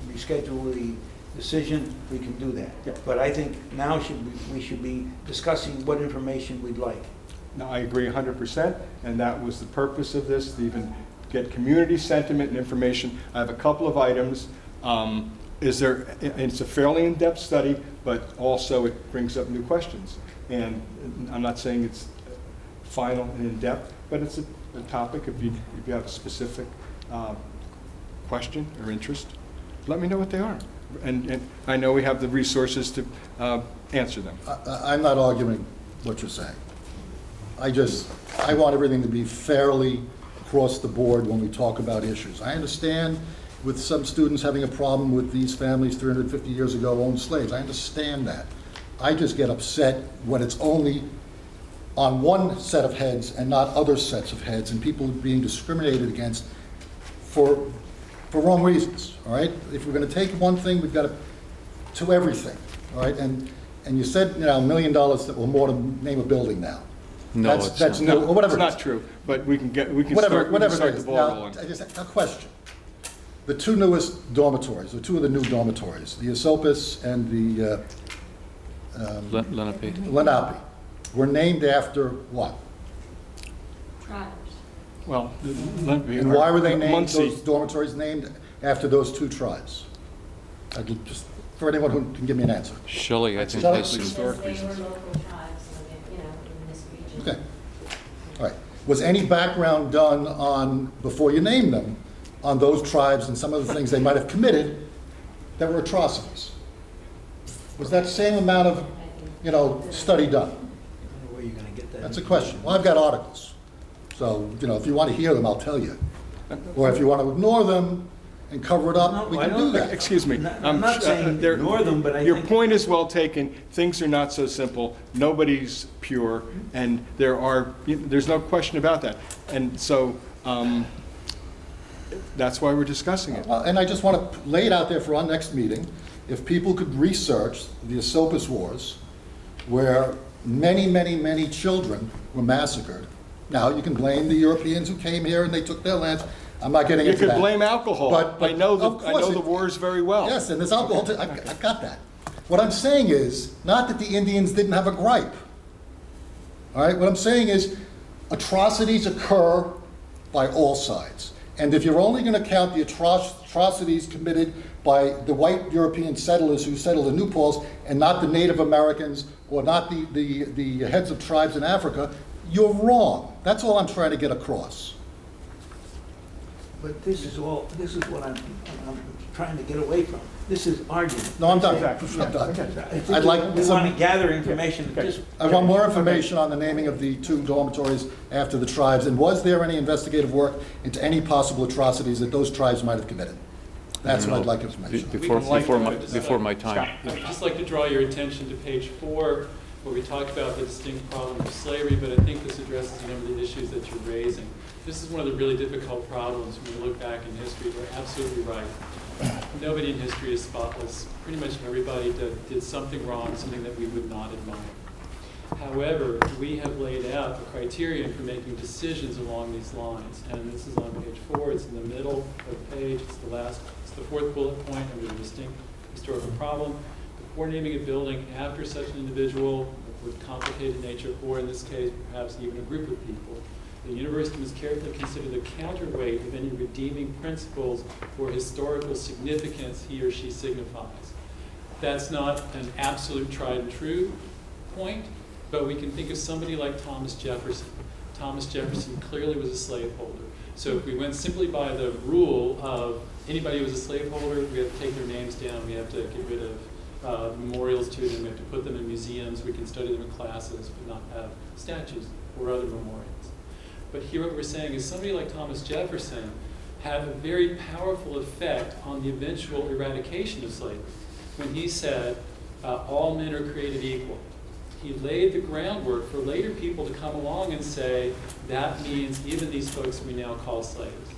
reschedule the decision, we can do that. Yeah. But I think now we should be discussing what information we'd like. No, I agree 100%, and that was the purpose of this, to even get community sentiment and information. I have a couple of items. It's a fairly in-depth study, but also it brings up new questions. And I'm not saying it's final and in-depth, but it's a topic. If you have a specific question or interest, let me know what they are. And I know we have the resources to answer them. I'm not arguing what you're saying. I want everything to be fairly across the board when we talk about issues. I understand with some students having a problem with these families 350 years ago owned slaves. I understand that. I just get upset when it's only on one set of heads and not other sets of heads, and people being discriminated against for wrong reasons, all right? If we're going to take one thing, we've got to everything, all right? And you said, you know, $1 million that will more to name a building now. No, That's No, new, or whatever. it's not true, but we can Whatever start it the is. ball Now, rolling. a question. The two newest dormitories, or two of the new dormitories, the Esopus and the Lenape. Lenape, were named after what? Tribes. Well, let me. And why were they named, Muncie. those dormitories named after those two tribes? Just for anyone who can give me an answer. Shelley, I think, Shelley, has please. some. Because they were local tribes, you know, in this region. Okay. All right. Was any background done on, before you named them, on those tribes and some of the things they might have committed that were atrocities? Was that same amount of, study done? I don't know where you're going to get that. That's a question. Well, I've got articles. So, if you want to hear them, I'll tell you. Or if you want to ignore them and cover it up, we No, I can do don't- that. Excuse me. I'm not saying there- ignore them, but I Your think- point is well taken. Things are not so simple. Nobody's pure, and there's no question about that. And so that's why we're discussing it. Well, and I just want to lay it out there for our next meeting. If people could research the Esopus Wars, where many, many, many children were massacred. Now, you can blame the Europeans who came here and they took their lands. I'm not getting You into that. could blame alcohol. But I know of course the it- wars very well. Yes, and there's alcohol, too. I've got that. What I'm saying is, not that the Indians didn't have a gripe. All right, what I'm saying is, atrocities occur by all sides. And if you're only going to count the atrocities committed by the white European settlers who settled in New Paltz and not the Native Americans or not the heads of tribes in Africa, you're wrong. That's all I'm trying to get across. But this is what I'm trying to get away from. This is argument. No, I'm done. Exactly. I'm done. I think I'd like we some- want to gather information. Just I want more information on the naming of the two dormitories after the tribes, and was there any investigative work into any possible atrocities that those tribes might have committed? That's what I'd like information on. Before my time. I'd just like to draw your attention to page 4, where we talk about the distinct problem of slavery, but I think this addresses a number of the issues that you're raising. This is one of the really difficult problems when you look back in history. You're absolutely right. Nobody in history is spotless. Pretty much everybody did something wrong, something that we would not admire. However, we have laid out the criterion for making decisions along these lines, and this is on page 4. It's in the middle of the page. It's the fourth bullet point under the distinct historical problem. Before naming a building after such an individual with complicated nature, or in this case, perhaps even a group of people, the university must carefully consider the counterweight of any redeeming principles or historical significance he or she signifies. That's not an absolute tried and true point, but we can think of somebody like Thomas Jefferson. Thomas Jefferson clearly was a slaveholder. So if we went simply by the rule of anybody who was a slaveholder, we have to take their names down, we have to get rid of memorials to them, we have to put them in museums, we can study them in classes, but not have statues or other memorials. But here what we're saying is somebody like Thomas Jefferson had a very powerful effect on the eventual eradication of slavery. When he said, all men are created equal, he laid the groundwork for later people to come along and say, that means even these folks we now call slaves.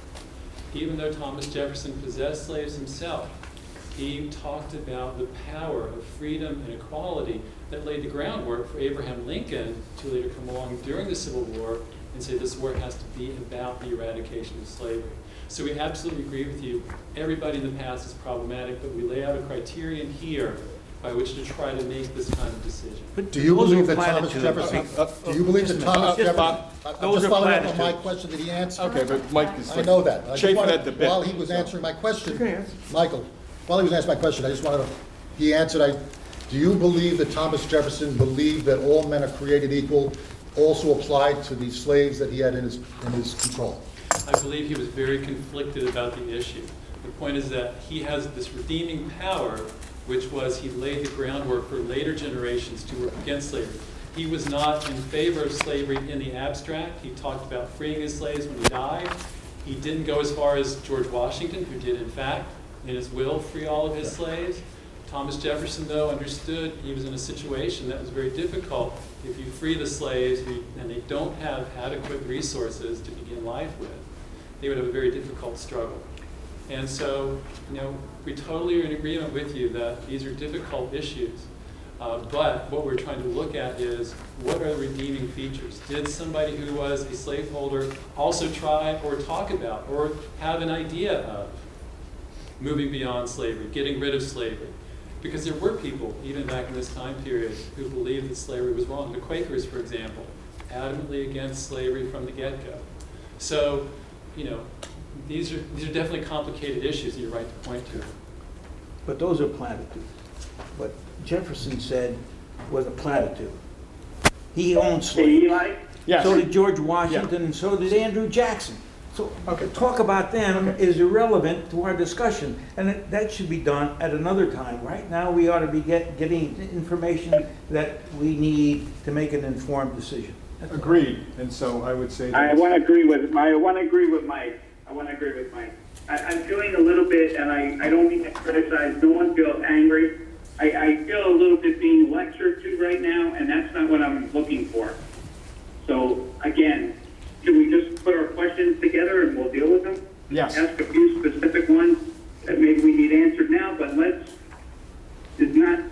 Even though Thomas Jefferson possessed slaves himself, he talked about the power of freedom and equality that laid the groundwork for Abraham Lincoln to later come along during the Civil War and say this war has to be about the eradication of slavery. So we absolutely agree with you. Everybody in the past is problematic, but we lay out a criterion here by which to try to make this kind of decision. But Do you those believe are that Thomas platitudes. Jefferson, do you believe that Thomas Jefferson, I'm Those just are following up on my platitudes. question that he answered. Okay, but Mike is I know that. I just chafing wanted- at the bit. While he was answering my question, Okay. Michael, while he was answering my question, I just wanted to, he answered, do you believe that Thomas Jefferson believed that all men are created equal also applied to the slaves that he had in his control? I believe he was very conflicted about the issue. The point is that he has this redeeming power, which was he laid the groundwork for later generations to work against slavery. He was not in favor of slavery in the abstract. He talked about freeing his slaves when he died. He didn't go as far as George Washington, who did, in fact, in his will, free all of his slaves. Thomas Jefferson, though, understood he was in a situation that was very difficult. If you free the slaves and they don't have adequate resources to begin life with, they would have a very difficult struggle. And so, we totally are in agreement with you that these are difficult issues. But what we're trying to look at is, what are the redeeming features? Did somebody who was a slaveholder also try or talk about or have an idea of moving beyond slavery, getting rid of slavery? Because there were people, even back in this time period, who believed that slavery was wrong. The Quakers, for example, adamantly against slavery from the get-go. So, these are definitely complicated issues, you're right to point to. But those are platitudes. What Jefferson said was a platitude. He owned slaves. Eli? Yes. So did George Washington, and so did Andrew Jackson. So talk about them is irrelevant to our discussion, and that should be done at another time. Right now, we ought to be getting information that we need to make an informed decision. Agreed. And so I would say I that. want to agree with Mike. I'm feeling a little bit, and I don't mean to criticize, no one feel angry. I feel a little bit being lectured to right now, and that's not what I'm looking for. So, again, can we just put our questions together and we'll deal with them? Yes. Ask a few specific ones that maybe we need answered now, but I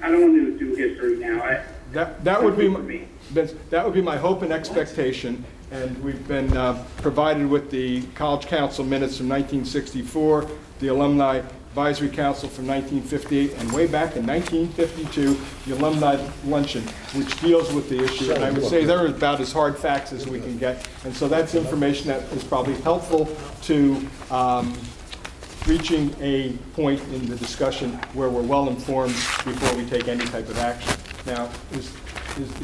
don't want to do history now. That would be my, Vince, that would be my hope and expectation, and we've been provided with the College Council minutes from 1964, the Alumni Advisory Council from 1958, and way back in 1952, the Alumni Luncheon, which deals with the issue. And I would say they're about as hard facts as we can get. And so that's information that is probably helpful to reaching a point in the discussion where we're well informed before we take any type of action. Now, is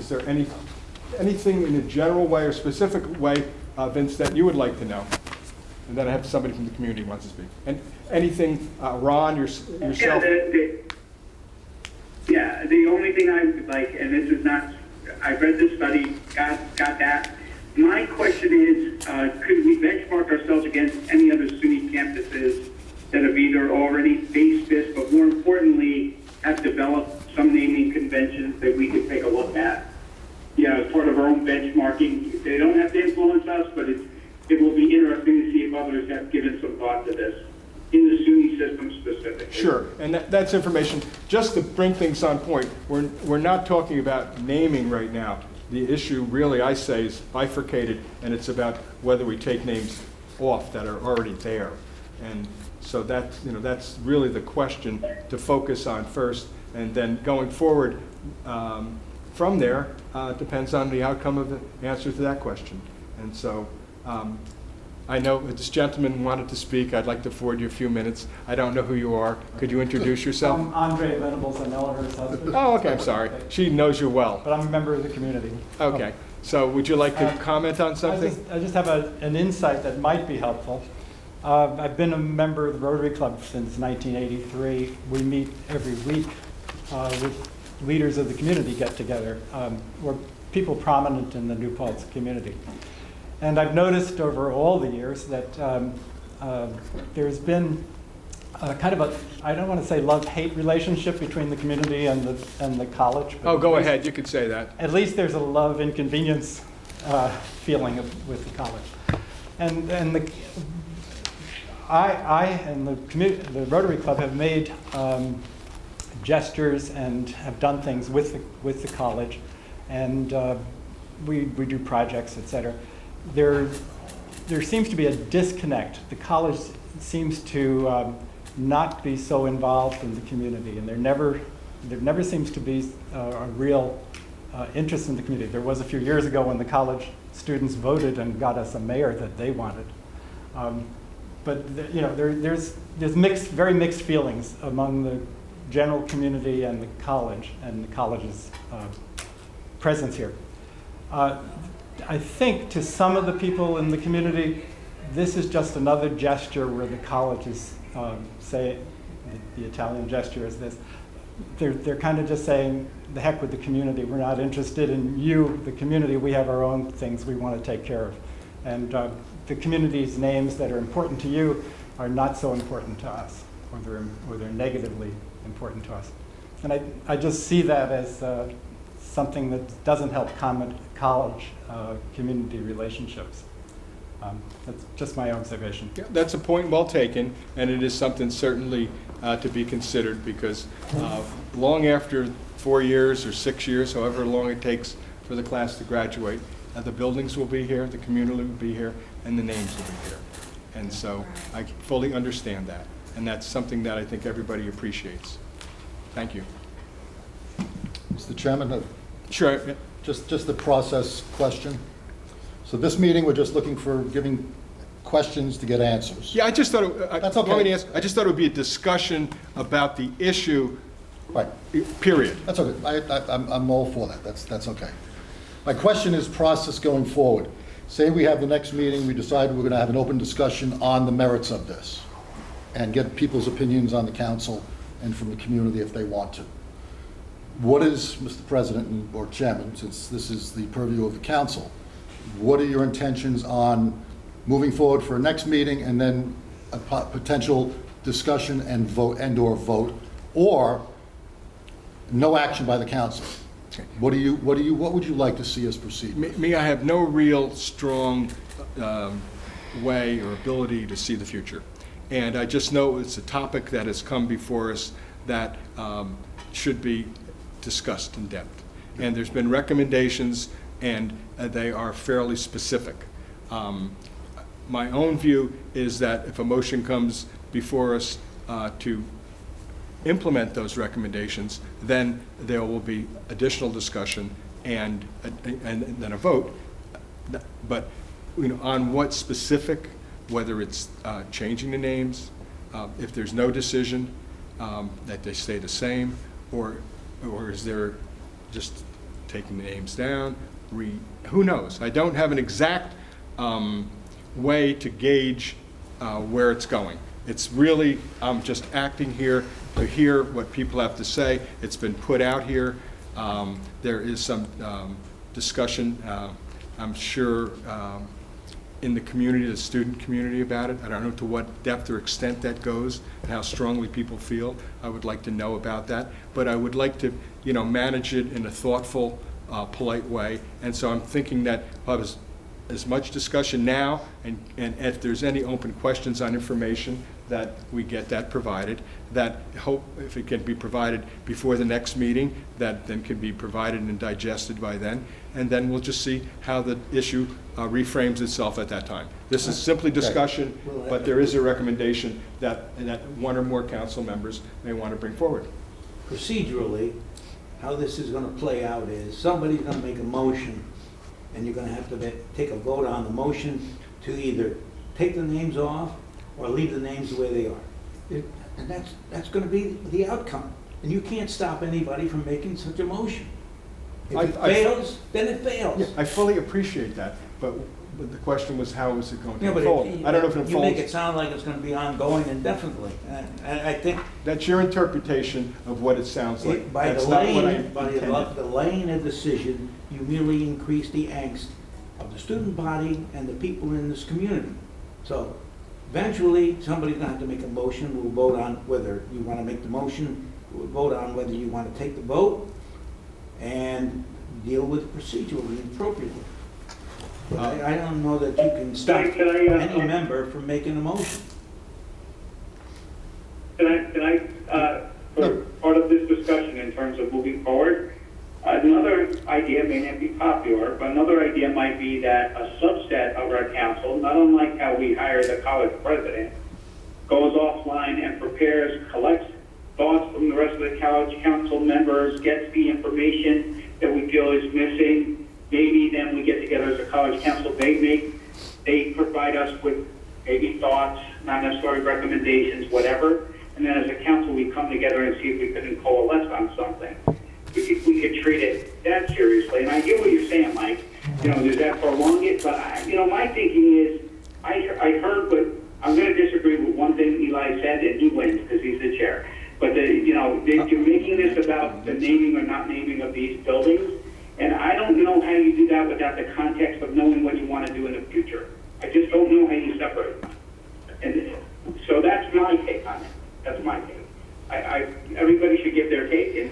there anything in a general way or specific way, Vince, that you would like to know? And then I have somebody from the community who wants to speak. And anything, Ron, yourself? Yeah, the only thing I would like, and this is not, I read this study, got that. My question is, could we benchmark ourselves against any other SUNY campuses that have either already faced this, but more importantly, have developed some naming conventions that we could take a look at? As part of our own benchmarking. They don't have to influence us, but it will be interesting to see if others have given some thought to this in the SUNY system specifically. Sure, and that's information. Just to bring things on point, we're not talking about naming right now. The issue really, I say, is bifurcated, and it's about whether we take names off that are already there. And so that's really the question to focus on first, and then going forward from there depends on the outcome of the answer to that question. And so I know this gentleman wanted to speak. I'd like to afford you a few minutes. I don't know who you are. Could you introduce yourself? I'm Andre Venables. I'm Eleanor's husband. Oh, okay, I'm sorry. She knows you well. But I'm a member of the community. Okay. So would you like to comment on something? I just have an insight that might be helpful. I've been a member of the Rotary Club since 1983. We meet every week with leaders of the community get together. We're people prominent in the New Paltz community. And I've noticed over all the years that there's been kind of a, I don't want to say love-hate relationship between the community and the college. Oh, go ahead. You could say that. At least there's a love-inconvenience feeling with the college. And I and the Rotary Club have made gestures and have done things with the college, and we do projects, etc. There seems to be a disconnect. The college seems to not be so involved in the community, and there never seems to be a real interest in the community. There was a few years ago when the college students voted and got us a mayor that they wanted. But there's very mixed feelings among the general community and the college's presence here. I think to some of the people in the community, this is just another gesture where the college is saying, the Italian gesture is this, they're kind of just saying, the heck with the community, we're not interested in you, the community, we have our own things we want to take care of. And the community's names that are important to you are not so important to us, or they're negatively important to us. And I just see that as something that doesn't help college community relationships. That's just my observation. Yeah, that's a point well taken, and it is something certainly to be considered, because long after 4 years or 6 years, however long it takes for the class to graduate, the buildings will be here, the community will be here, and the names will be here. And so I fully understand that, and that's something that I think everybody appreciates. Thank you. Mr. Chairman, sure. Just the process question. So this meeting, we're just looking for giving questions to get answers. Yeah, I just thought, That's okay. let me ask, I just thought it would be a discussion about the issue, Right. period. That's okay. I'm all for that. That's okay. My question is process going forward. Say we have the next meeting, we decide we're going to have an open discussion on the merits of this and get people's opinions on the council and from the community if they want to. What is, Mr. President or Chairman, since this is the purview of the council, what are your intentions on moving forward for a next meeting and then a potential discussion and vote and/or vote, or no action by the council? What would you like to see us proceed with? Me, I have no real strong way or ability to see the future. And I just know it's a topic that has come before us that should be discussed in depth. And there's been recommendations, and they are fairly specific. My own view is that if a motion comes before us to implement those recommendations, then there will be additional discussion and then a vote. But on what specific, whether it's changing the names, if there's no decision, that they stay the same, or is there just taking the names down? Who knows? I don't have an exact way to gauge where it's going. It's really, I'm just acting here to hear what people have to say. It's been put out here. There is some discussion, I'm sure, in the community, the student community about it. I don't know to what depth or extent that goes and how strongly people feel. I would like to know about that. But I would like to, manage it in a thoughtful, polite way. And so I'm thinking that as much discussion now, and if there's any open questions on information, that we get that provided, that hope if it can be provided before the next meeting, that then can be provided and digested by then, and then we'll just see how the issue reframes itself at that time. This is simply discussion, but there is a recommendation that one or more council members may want to bring forward. Procedurally, how this is going to play out is somebody's going to make a motion, and you're going to have to take a vote on the motion to either take the names off or leave the names the way they are. And that's going to be the outcome. And you can't stop anybody from making such a motion. If it fails, then it fails. Yeah, I fully appreciate that, but the question was how is it going to Yeah, but unfold? I don't know if it you unfolds. make it sound like it's going to be ongoing indefinitely. And I think That's your interpretation of what it sounds like. by That's not what I delaying intended. a decision, you merely increase the angst of the student body and the people in this community. So eventually, somebody's going to have to make a motion. We'll vote on whether you want to make the motion. We'll vote on whether you want to take the vote and deal with it procedurally and appropriately. But I don't know that you can stop any member from making a motion. Can I for part of this discussion in terms of moving forward, another idea may not be popular, but another idea might be that a subset of our council, not unlike how we hire the college president, goes offline and collects thoughts from the rest of the college council members, gets the information that we feel is missing. Maybe then we get together as a college council, they provide us with maybe thoughts, not necessarily recommendations, whatever. And then as a council, we come together and see if we can coalesce on something. We could treat it that seriously. And I get what you're saying, Mike. Does that prolong it? But, my thinking is, I heard, but I'm going to disagree with one thing Eli said, and he wins because he's the chair. But, you're making this about the naming or not naming of these buildings. And I don't know how you do that without the context of knowing what you want to do in the future. I just don't know how you separate them. And so that's my take on it. That's my take. Everybody should give their take, and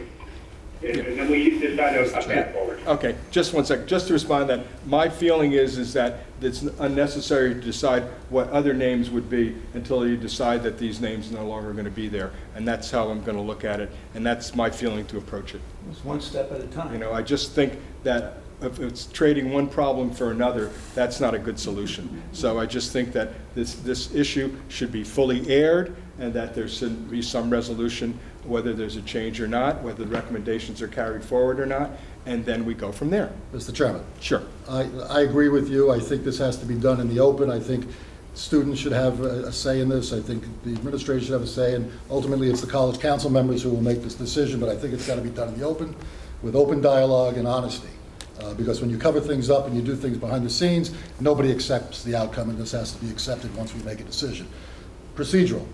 then we should decide a path forward. Okay, just one second. Just to respond to that, my feeling is that it's unnecessary to decide what other names would be until you decide that these names are no longer going to be there. And that's how I'm going to look at it, and that's my feeling to approach it. It's one step at a time. I just think that if it's trading one problem for another, that's not a good solution. So I just think that this issue should be fully aired, and that there should be some resolution, whether there's a change or not, whether the recommendations are carried forward or not, and then we go from there. Mr. Chairman. Sure. I agree with you. I think this has to be done in the open. I think students should have a say in this. I think the administration should have a say, and ultimately it's the college council members who will make this decision, but I think it's got to be done in the open, with open dialogue and honesty. Because when you cover things up and you do things behind the scenes, nobody accepts the outcome, and this has to be accepted once we make a decision. Procedural.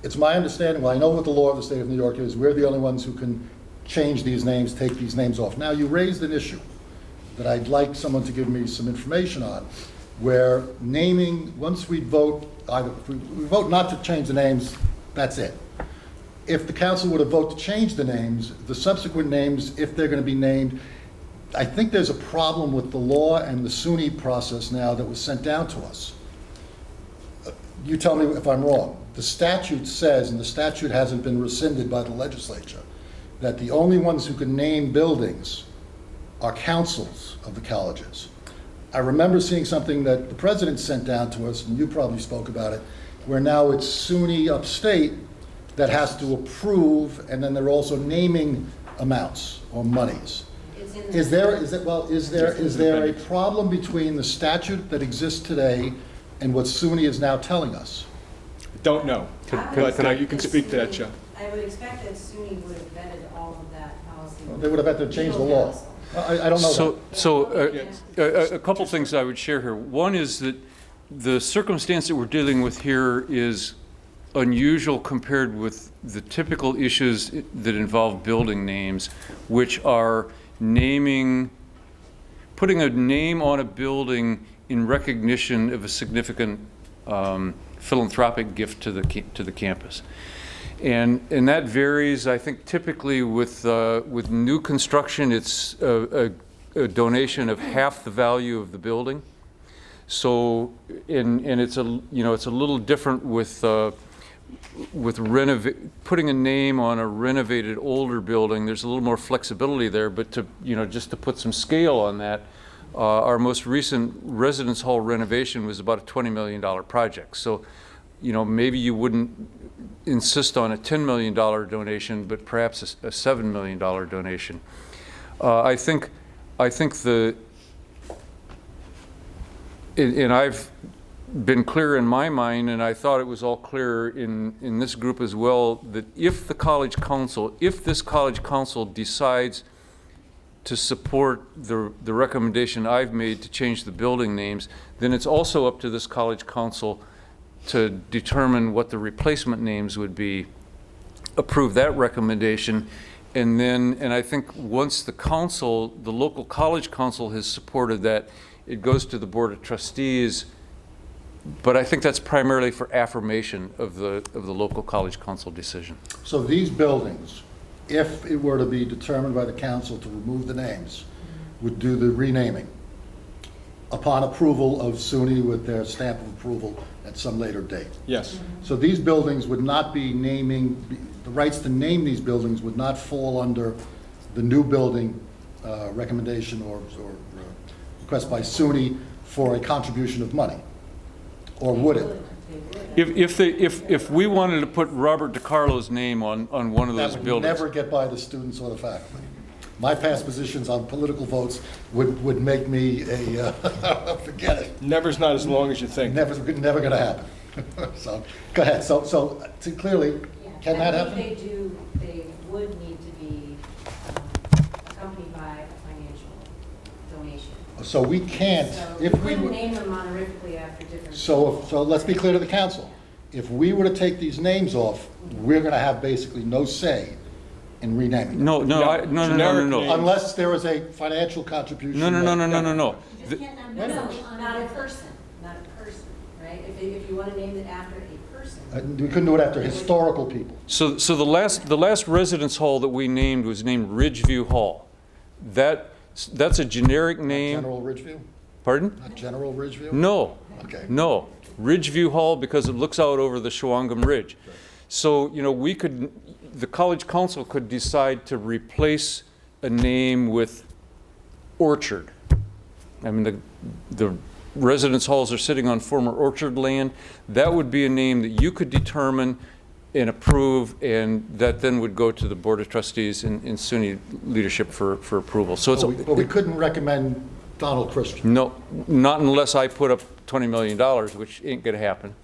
It's my understanding, well, I know what the law of the state of New York is, we're the only ones who can change these names, take these names off. Now, you raised an issue that I'd like someone to give me some information on, where naming, once we vote, either if we vote not to change the names, that's it. If the council were to vote to change the names, the subsequent names, if they're going to be named, I think there's a problem with the law and the SUNY process now that was sent down to us. You tell me if I'm wrong. The statute says, and the statute hasn't been rescinded by the legislature, that the only ones who can name buildings are councils of the colleges. I remember seeing something that the president sent down to us, and you probably spoke about it, where now it's SUNY upstate that has to approve, and then they're also naming amounts or monies. Is there a problem between the statute that exists today and what SUNY is now telling us? Don't know, but you can speak to that, Joe. I would expect that SUNY would have vetted all of that policy. They would have had to change the law. I don't know. A couple things I would share here. One is that the circumstance that we're dealing with here is unusual compared with the typical issues that involve building names, which are putting a name on a building in recognition of a significant philanthropic gift to the campus. And that varies, I think, typically with new construction, it's a donation of half the value of the building. So, and it's a little different with putting a name on a renovated older building. There's a little more flexibility there, but just to put some scale on that, our most recent residence hall renovation was about a $20 million project. So, maybe you wouldn't insist on a $10 million donation, but perhaps a $7 million donation. I think and I've been clear in my mind, and I thought it was all clear in this group as well, that if this college council decides to support the recommendation I've made to change the building names, then it's also up to this college council to determine what the replacement names would be, approve that recommendation, and I think once the local college council has supported that, it goes to the Board of Trustees, but I think that's primarily for affirmation of the local college council decision. So these buildings, if it were to be determined by the council to remove the names, would do the renaming upon approval of SUNY with their stamp of approval at some later date. Yes. So these buildings would not be the rights to name these buildings would not fall under the new building recommendation or request by SUNY for a contribution of money, or would it? If we wanted to put Robert DiCarlo's name on one of those buildings, that would never get by the students or the faculty. My past positions on political votes would make me forget it. Never's not as long as you think. Never going to happen. So go ahead. So clearly, can that happen? If they would need to be accompanied by a financial donation. So we can't. So if we couldn't name them honorifically after different. So let's be clear to the council. If we were to take these names off, we're going to have basically no say in renaming them. No. Unless there is a financial contribution. No. Not a person, right? If you want to name it after a person. We couldn't do it after historical people. So the last residence hall that we named was named Ridgeview Hall. That's a generic name. General Ridgeview? Pardon? Not General Ridgeview? No. Okay. No. Ridgeview Hall, because it looks out over the Shawangum Ridge. So, the college council could decide to replace a name with Orchard. I mean, the residence halls are sitting on former orchard land. That would be a name that you could determine and approve, and that then would go to the Board of Trustees and SUNY leadership for approval. So but we couldn't recommend Donald Christian. No, not unless I put up $20 million, which ain't gonna happen.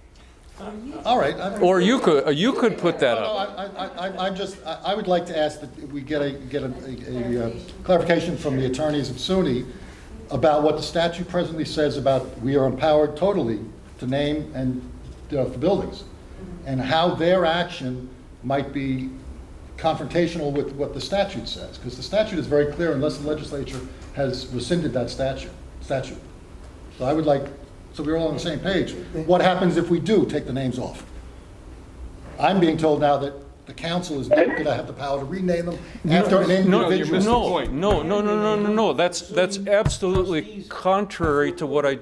All right. Or you could put that up. I would like to ask that we get a clarification from the attorneys of SUNY about what the statute presently says about we are empowered totally to name and for buildings, and how their action might be confrontational with what the statute says, because the statute is very clear unless the legislature has rescinded that statute. So I would like, so we're all on the same page. What happens if we do take the names off? I'm being told now that the council is not going to have the power to rename them after an individual. No. That's absolutely contrary to what I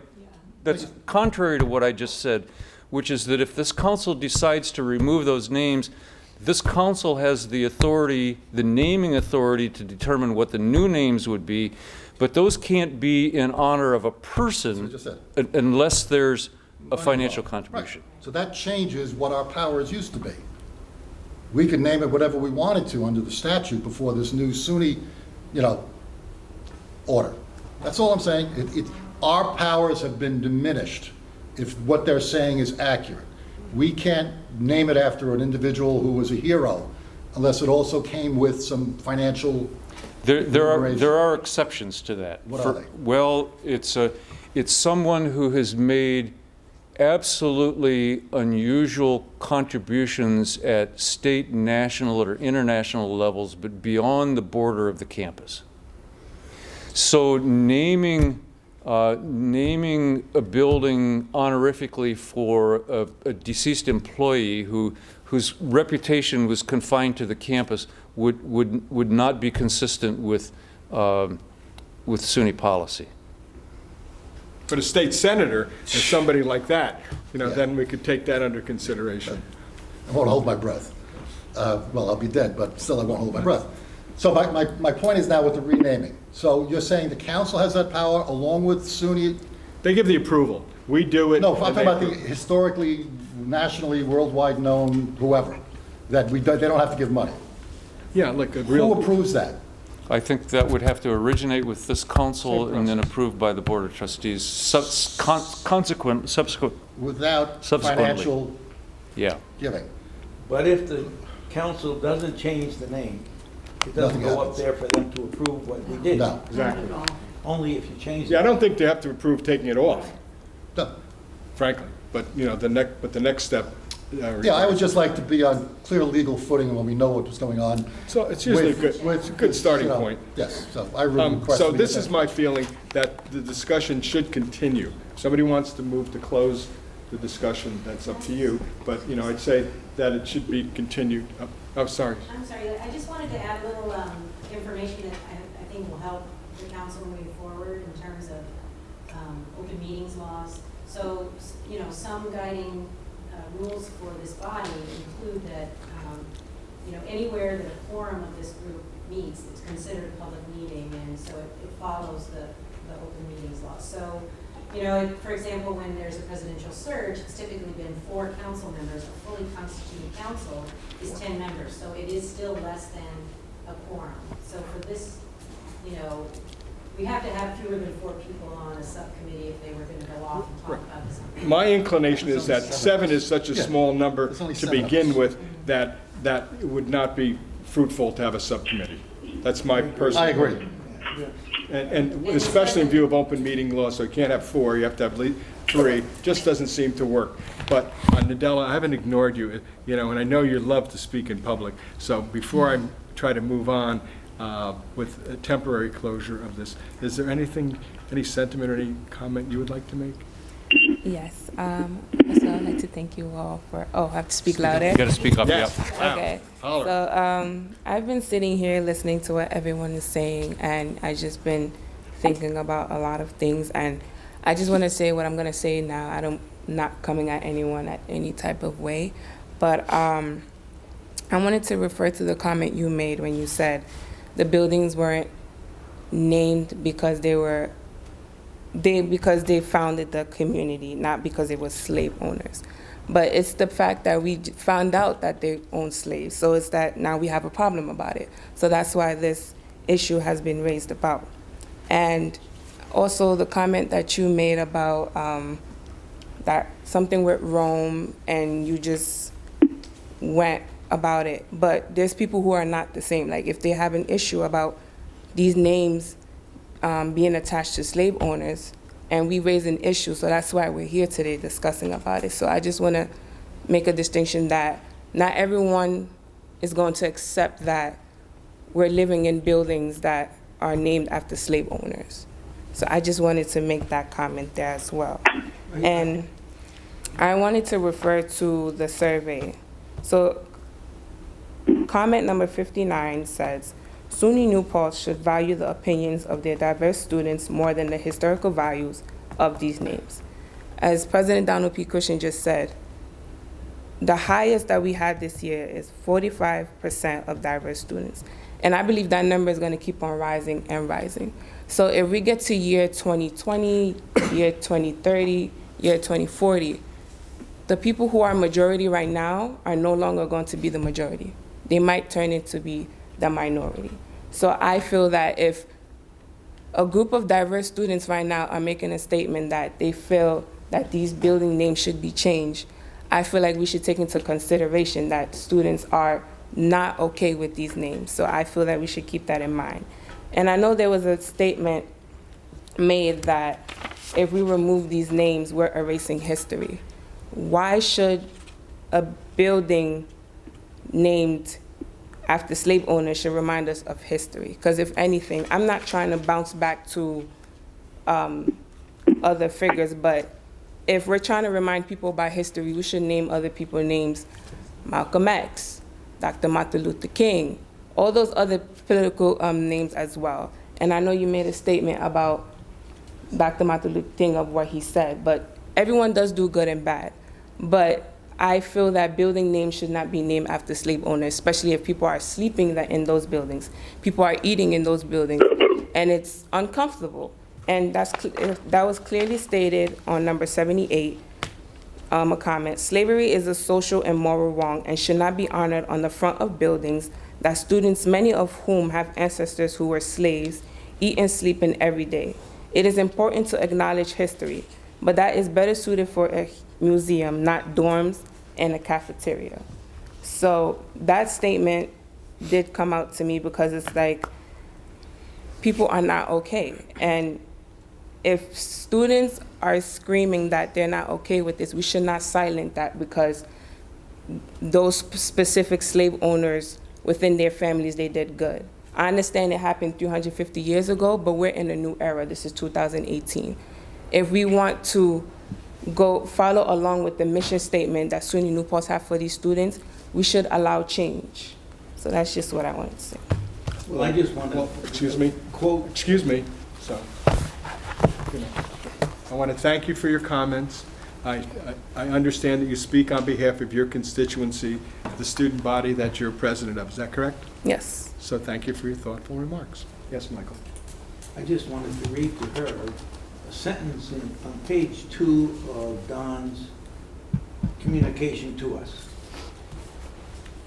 just said, which is that if this council decides to remove those names, this council has the authority, the naming authority, to determine what the new names would be, but those can't be in honor of a person unless there's a financial contribution. Right. So that changes what our powers used to be. We could name it whatever we wanted to under the statute before this new SUNY, order. That's all I'm saying. Our powers have been diminished if what they're saying is accurate. We can't name it after an individual who was a hero unless it also came with some financial. There are exceptions to that. What are they? Well, it's someone who has made absolutely unusual contributions at state, national, or international levels, but beyond the border of the campus. So naming a building honorifically for a deceased employee whose reputation was confined to the campus would not be consistent with SUNY policy. But a state senator and somebody like that, then we could take that under consideration. I won't hold my breath. Well, I'll be dead, but still I won't hold my breath. So my point is now with the renaming. So you're saying the council has that power along with SUNY? They give the approval. We do it. No, I'm talking about the historically, nationally, worldwide known whoever, that they don't have to give money. Yeah, like a real. Who approves that? I think that would have to originate with this council and then approved by the Board of Trustees subsequently. Without financial giving. But if the council doesn't change the name, it doesn't go up there for them to approve what we did. No. Exactly. Only if you change it. Yeah, I don't think they have to approve taking it off. No. Frankly, but the next step. Yeah, I would just like to be on clear legal footing when we know what was going on. So it's usually a good starting point. Yes, so I really request. So this is my feeling, that the discussion should continue. If somebody wants to move to close the discussion, that's up to you. But, I'd say that it should be continued. Oh, sorry. I'm sorry, I just wanted to add a little information that I think will help the council moving forward in terms of open meetings laws. So, some guiding rules for this body include that, anywhere that a quorum of this group meets, it's considered a public meeting, and so it follows the open meetings law. So, for example, when there's a presidential surge, it's typically been 4 council members. A fully constituted council is 10 members, so it is still less than a quorum. So for this, we have to have fewer than 4 people on a subcommittee if they were going to go off and talk about this. My inclination is that 7 is such a small number to begin with that it would not be fruitful to have a subcommittee. That's my personal. I agree. And especially in view of open meeting law, so you can't have 4, you have to have at least 3. Just doesn't seem to work. But Nadella, I haven't ignored you, and I know you love to speak in public. So before I try to move on with a temporary closure of this, is there any sentiment or any comment you would like to make? Yes. So I'd like to thank you all for. Oh, I have to speak louder. You got to speak up. Yes. Yep. Wow. Okay. Holler. So I've been sitting here listening to what everyone is saying, and I've just been thinking about a lot of things. And I just want to say what I'm going to say now. I'm not coming at anyone at any type of way, but I wanted to refer to the comment you made when you said the buildings weren't named because because they founded the community, not because it was slave owners. But it's the fact that we found out that they owned slaves. So it's that now we have a problem about it. So that's why this issue has been raised about. And also the comment that you made about that something with Rome and you just went about it. But there's people who are not the same. Like if they have an issue about these names being attached to slave owners, and we raise an issue, so that's why we're here today discussing about it. So I just want to make a distinction that not everyone is going to accept that we're living in buildings that are named after slave owners. So I just wanted to make that comment there as well. And I wanted to refer to the survey. So comment number 59 says, SUNY New Paltz should value the opinions of their diverse students more than the historical values of these names. As President Donald P. Cushing just said, the highest that we had this year is 45% of diverse students. And I believe that number is going to keep on rising and rising. So if we get to year 2020, year 2030, year 2040, the people who are majority right now are no longer going to be the majority. They might turn into be the minority. So I feel that if a group of diverse students right now are making a statement that they feel that these building names should be changed, I feel like we should take into consideration that students are not okay with these names. So I feel that we should keep that in mind. And I know there was a statement made that if we remove these names, we're erasing history. Why should a building named after slave owners should remind us of history? Because if anything, I'm not trying to bounce back to other figures, but if we're trying to remind people about history, we should name other people's names, Malcolm X, Dr. Martin Luther King, all those other political names as well. And I know you made a statement about Dr. Martin Luther King of what he said, but everyone does do good and bad. But I feel that building names should not be named after slave owners, especially if people are sleeping in those buildings. People are eating in those buildings, and it's uncomfortable. And that was clearly stated on number 78, a comment. Slavery is a social and moral wrong and should not be honored on the front of buildings that students, many of whom have ancestors who were slaves, eat and sleep in every day. It is important to acknowledge history, but that is better suited for a museum, not dorms and a cafeteria. So that statement did come out to me because it's like people are not okay. And if students are screaming that they're not okay with this, we should not silence that because those specific slave owners within their families, they did good. I understand it happened 350 years ago, but we're in a new era. This is 2018. If we want to go follow along with the mission statement that SUNY New Paltz have for these students, we should allow change. So that's just what I wanted to say. Well, I just want to excuse me. Quote. Excuse me. So, I want to thank you for your comments. I understand that you speak on behalf of your constituency, the student body that you're president of. Is that correct? Yes. So thank you for your thoughtful remarks. Yes, Michael. I just wanted to read to her a sentence on page 2 of Don's communication to us.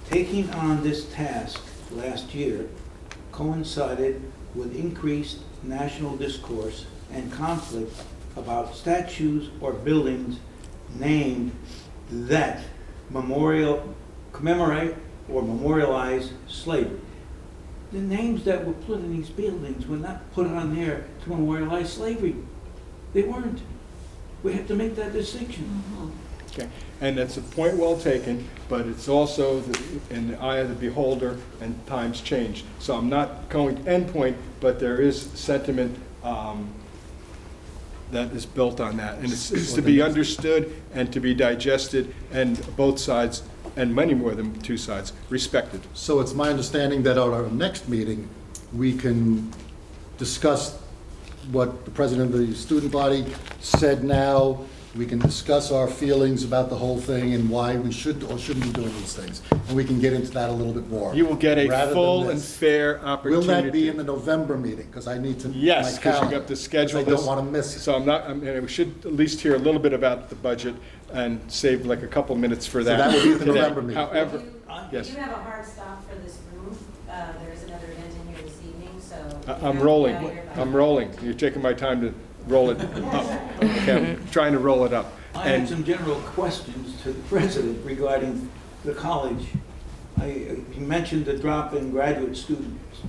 Taking on this task last year coincided with increased national discourse and conflict about statues or buildings named that commemorate or memorialize slavery. The names that were put in these buildings were not put on there to memorialize slavery. They weren't. We have to make that distinction. Okay, and that's a point well taken, but it's also in the eye of the beholder, and times change. So I'm not going to end point, but there is sentiment that is built on that, and it's to be understood and to be digested, and both sides, and many more than two sides, respected. So it's my understanding that at our next meeting, we can discuss what the president of the student body said now. We can discuss our feelings about the whole thing and why we should or shouldn't be doing these things. And we can get into that a little bit more. You will get a rather full than and this. fair opportunity. Will that be in the November meeting? Because I need to. Yes, because you got to schedule this. I don't want to miss it. So we should at least hear a little bit about the budget and save like a couple minutes for that. that will be at the today. November meeting. However, We yes. do have a hard stop for this room. There is another event in here this evening, so I'm rolling. I'm rolling. You're taking my time to roll it up. Okay, I'm trying to roll it up. I had some general questions to the president regarding the college. You mentioned the drop in graduate students.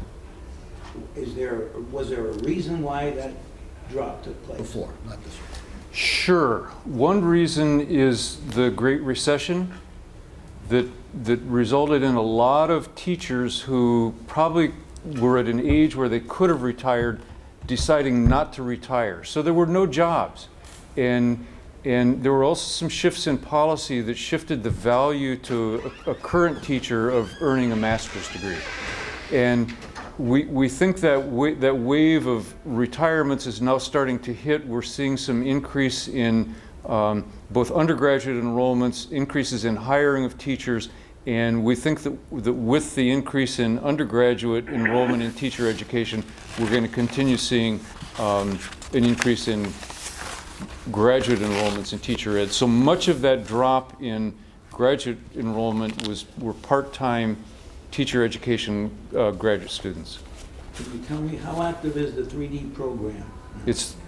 Was there a reason why that drop took place? Before, not this one. Sure. One reason is the Great Recession that resulted in a lot of teachers who probably were at an age where they could have retired deciding not to retire. So there were no jobs. And there were also some shifts in policy that shifted the value to a current teacher of earning a master's degree. And we think that that wave of retirements is now starting to hit. We're seeing some increase in both undergraduate enrollments, increases in hiring of teachers, and we think that with the increase in undergraduate enrollment in teacher education, we're going to continue seeing an increase in graduate enrollments in teacher ed. So much of that drop in graduate enrollment were part-time teacher education graduate students. Can you tell me how active is the 3D program?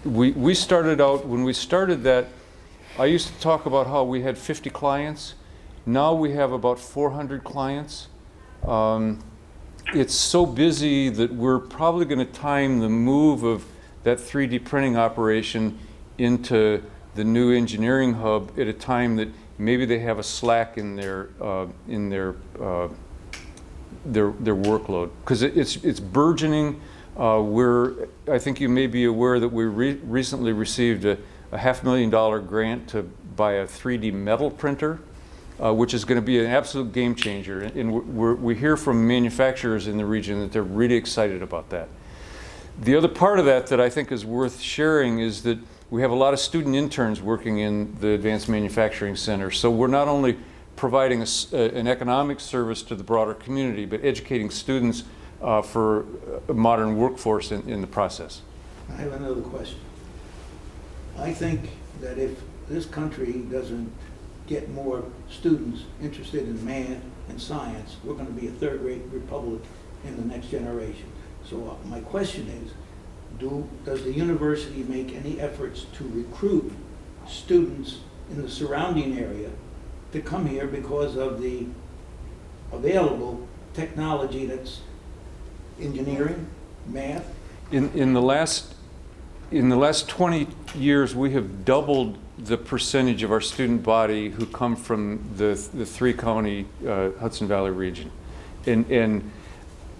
We started out, when we started that, I used to talk about how we had 50 clients. Now we have about 400 clients. It's so busy that we're probably going to time the move of that 3D printing operation into the new engineering hub at a time that maybe they have a slack in their workload, because it's burgeoning. I think you may be aware that we recently received a $500,000 grant to buy a 3D metal printer, which is going to be an absolute game changer. And we hear from manufacturers in the region that they're really excited about that. The other part of that I think is worth sharing is that we have a lot of student interns working in the Advanced Manufacturing Center. So we're not only providing an economic service to the broader community, but educating students for a modern workforce in the process. I have another question. I think that if this country doesn't get more students interested in math and science, we're going to be a third-rate republic in the next generation. So my question is, does the university make any efforts to recruit students in the surrounding area to come here because of the available technology that's engineering, math? In the last 20 years, we have doubled the percentage of our student body who come from the three-county Hudson Valley region. And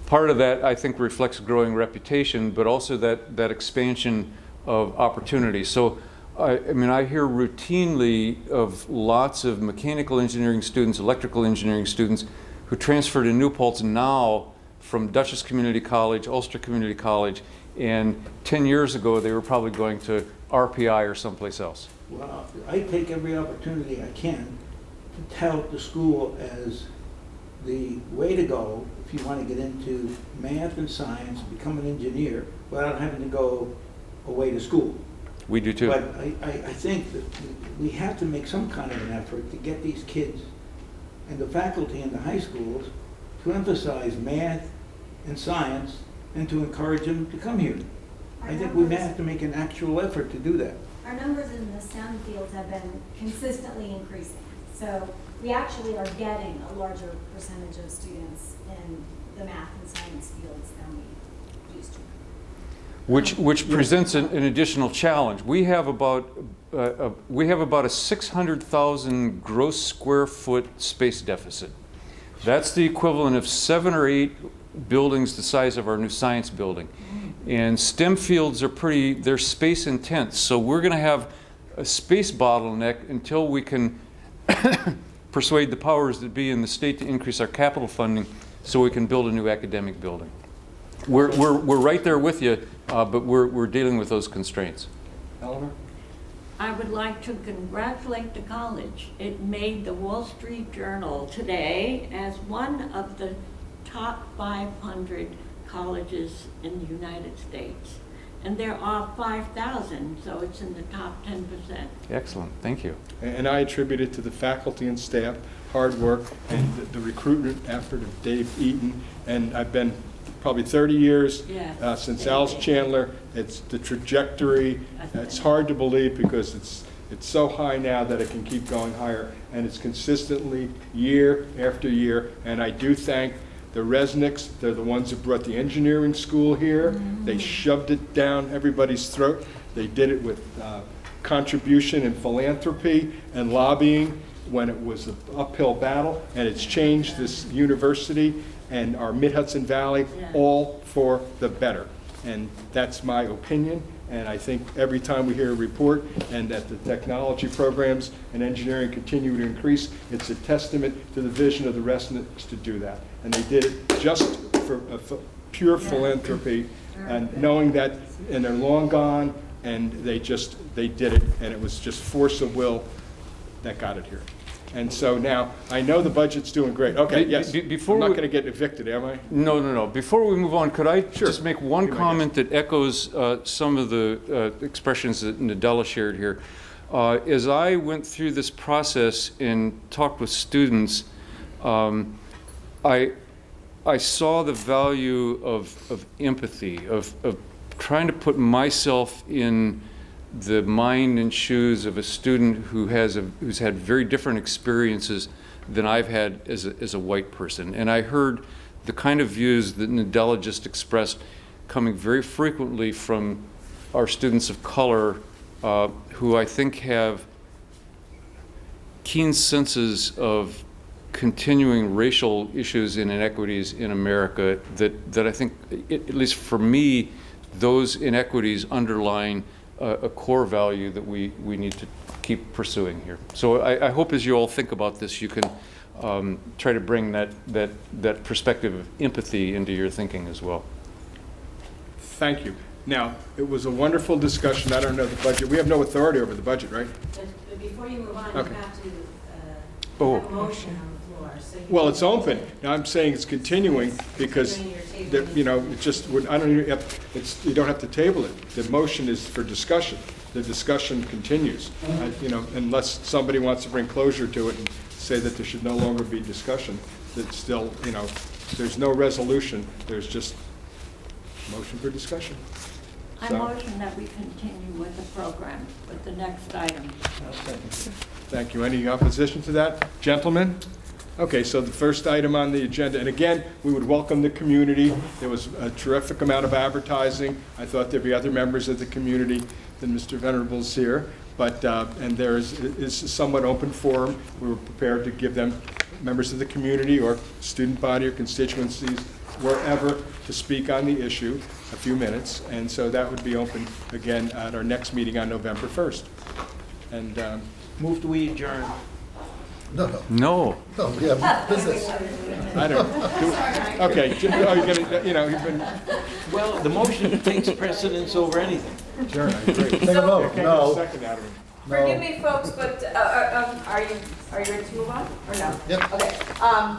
part of that, I think, reflects growing reputation, but also that expansion of opportunity. So, I mean, I hear routinely of lots of mechanical engineering students, electrical engineering students who transfer to New Paltz now from Dutchess Community College, Ulster Community College, and 10 years ago they were probably going to RPI or someplace else. Well, I take every opportunity I can to tout the school as the way to go if you want to get into math and science, become an engineer, without having to go away to school. We do too. But I think that we have to make some kind of an effort to get these kids and the faculty in the high schools to emphasize math and science and to encourage them to come here. I think we may have to make an actual effort to do that. Our numbers in the STEM fields have been consistently increasing. So we actually are getting a larger percentage of students in the math and science fields than we used to. Which presents an additional challenge. We have about a 600,000 gross square foot space deficit. That's the equivalent of 7 or 8 buildings the size of our new science building. And STEM fields are they're space intense. So we're going to have a space bottleneck until we can persuade the powers that be in the state to increase our capital funding so we can build a new academic building. We're right there with you, but we're dealing with those constraints. Eleanor? I would like to congratulate the college. It made the Wall Street Journal today as one of the top 500 colleges in the United States. And there are 5,000, so it's in the top 10%. Excellent, thank you. And I attribute it to the faculty and staff, hard work, and the recruitment effort of Dave Eaton. And I've been probably 30 years Yeah. since Alice Chandler. It's the trajectory. It's hard to believe because it's so high now that it can keep going higher, and it's consistently year after year. And I do thank the Resnicks. They're the ones who brought the engineering school here. They shoved it down everybody's throat. They did it with contribution and philanthropy and lobbying when it was an uphill battle, and it's changed this university and our Mid-Hudson Valley all for the better. And that's my opinion. And I think every time we hear a report and that the technology programs and engineering continue to increase, it's a testament to the vision of the Resnicks to do that. And they did it just for pure philanthropy, and knowing that, and they're long gone, and they did it, and it was just force of will that got it here. And so now, I know the budget's doing great. Okay, yes. Before I'm not we- going to get evicted, am I? No. Before we move on, could I just make one comment that echoes some of the expressions that Nadella shared here? As I went through this process and talked with students, I saw the value of empathy, of trying to put myself in the mind and shoes of a student who's had very different experiences than I've had as a white person. And I heard the kind of views that Nadella just expressed coming very frequently from our students of color, who I think have keen senses of continuing racial issues and inequities in America that I think, at least for me, those inequities underline a core value that we need to keep pursuing here. So I hope as you all think about this, you can try to bring that perspective of empathy into your thinking as well. Thank you. Now, it was a wonderful discussion. I don't know the budget. We have no authority over the budget, right? But before you move on, Okay. you have to Oh. have a motion on the floor. So you Well, it's open. Now, I'm saying it's continuing because, you know, it just, I don't even have, you don't have to table it. The motion is for discussion. The discussion continues. You know, unless somebody wants to bring closure to it and say that there should no longer be discussion, that still, you know, there's no resolution. There's just motion for discussion. I So- motion that we continue with the program, with the next item. Thank you. Any opposition to that? Gentlemen? Okay, so the first item on the agenda, and again, we would welcome the community. There was a terrific amount of advertising. I thought there'd be other members of the community than Mr. Venerable's here, but, and there is a somewhat open forum. We were prepared to give them, members of the community or student body or constituencies, wherever, to speak on the issue, a few minutes, and so that would be open again at our next meeting on November 1st. And Move to we adjourn. No. No, we have business. I don't, okay, oh, you're gonna, you know, you've been, Well, the motion takes precedence over anything. sure, I agree. Take a vote. Can't get a No. second out of him. Forgive me, folks, but are you ready to move on, or no? Yep. Okay,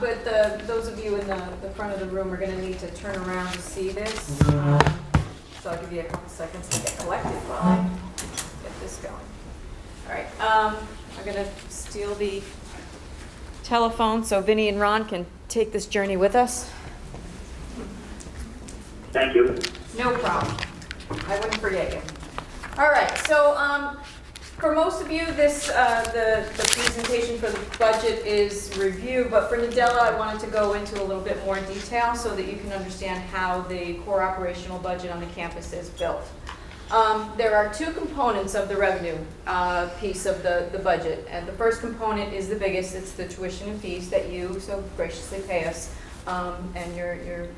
but those of you in the front of the room are gonna need to turn around to see this. So I'll give you a couple seconds to get collected while I get this going. All right, I'm gonna steal the telephone so Vinny and Ron can take this journey with us. Thank you. No problem. I wouldn't forget you. All right, so for most of you, this the presentation for the budget is review, but for Nadella, I wanted to go into a little bit more detail so that you can understand how the core operational budget on the campus is built. There are two components of the revenue piece of the budget, and the first component is the biggest. It's the tuition and fees that you so graciously pay us, and your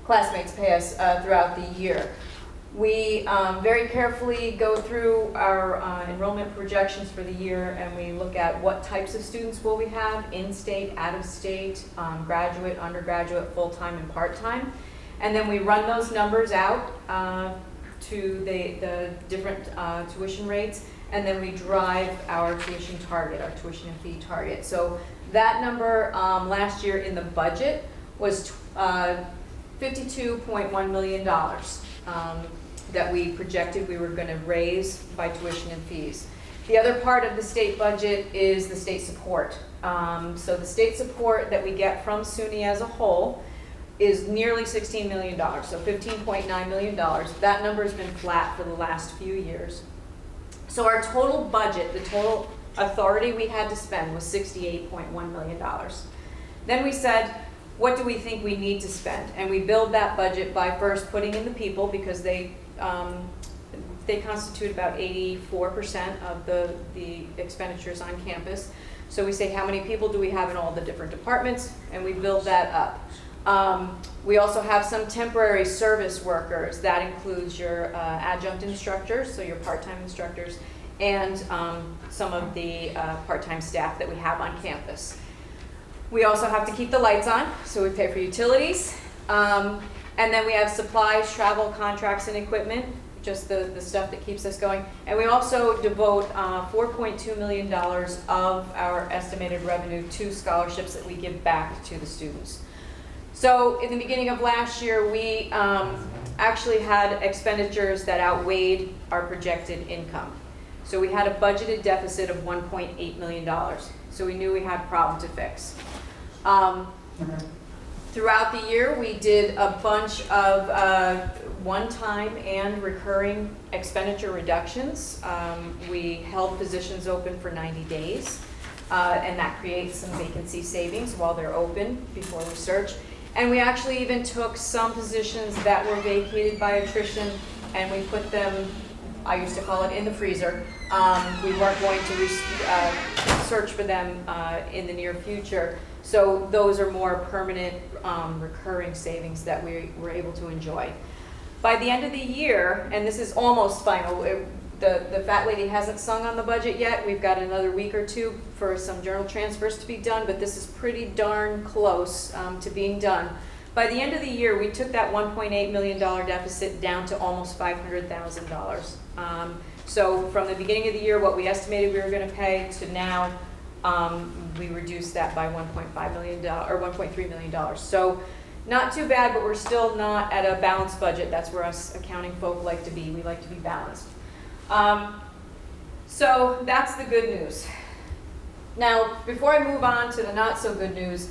classmates pay us throughout the year. We very carefully go through our enrollment projections for the year, and we look at what types of students will we have, in-state, out-of-state, graduate, undergraduate, full-time, and part-time. And then we run those numbers out to the different tuition rates, and then we drive our tuition target, our tuition and fee target. So that number last year in the budget was $52.1 million that we projected we were going to raise by tuition and fees. The other part of the state budget is the state support. So the state support that we get from SUNY as a whole, is nearly $16 million, so $15.9 million. That number has been flat for the last few years. So our total budget, the total authority we had to spend was $68.1 million. Then we said, what do we think we need to spend? And we build that budget by first putting in the people, because they constitute about 84% of the expenditures on campus. So we say, how many people do we have in all the different departments? And we build that up. We also have some temporary service workers. That includes your adjunct instructors, so your part-time instructors, and some of the part-time staff that we have on campus. We also have to keep the lights on, so we pay for utilities. And then we have supplies, travel, contracts, and equipment, just the stuff that keeps us going. And we also devote $4.2 million of our estimated revenue to scholarships that we give back to the students. So in the beginning of last year, we actually had expenditures that outweighed our projected income. So we had a budgeted deficit of $1.8 million. So we knew we had a problem to fix. Throughout the year, we did a bunch of one-time and recurring expenditure reductions. We held positions open for 90 days, and that creates some vacancy savings while they're open before we search. And we actually even took some positions that were vacated by attrition, and we put them, I used to call it, in the freezer. We weren't going to search for them in the near future. So those are more permanent, recurring savings that we were able to enjoy. By the end of the year, and this is almost final, the fat lady hasn't sung on the budget yet. We've got another week or two for some journal transfers to be done, but this is pretty darn close to being done. By the end of the year, we took that $1.8 million deficit down to almost $500,000. So from the beginning of the year, what we estimated we were going to pay to now, we reduced that by $1.5 million or $1.3 million. So not too bad, but we're still not at a balanced budget. That's where us accounting folk like to be. We like to be balanced. So that's the good news. Now, before I move on to the not so good news,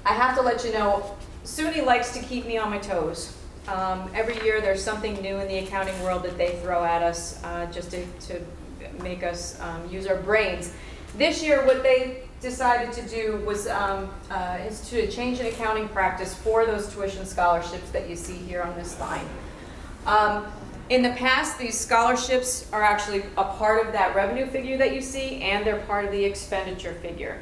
I have to let you know, SUNY likes to keep me on my toes. Every year there's something new in the accounting world that they throw at us just to make us use our brains. This year what they decided to do was is to change an accounting practice for those tuition scholarships that you see here on this line. In the past, these scholarships are actually a part of that revenue figure that you see, and they're part of the expenditure figure.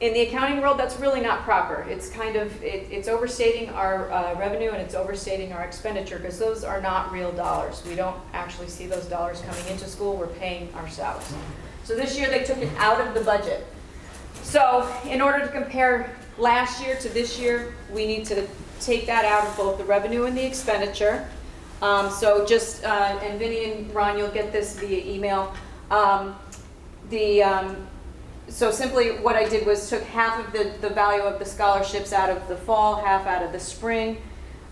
In the accounting world, that's really not proper. It's kind of, it's overstating our revenue and it's overstating our expenditure, because those are not real dollars. We don't actually see those dollars coming into school. We're paying ourselves. So this year they took it out of the budget. So in order to compare last year to this year, we need to take that out of both the revenue and the expenditure. So just, and Vinny and Ron, you'll get this via email. So simply what I did was took half of the value of the scholarships out of the fall, half out of the spring.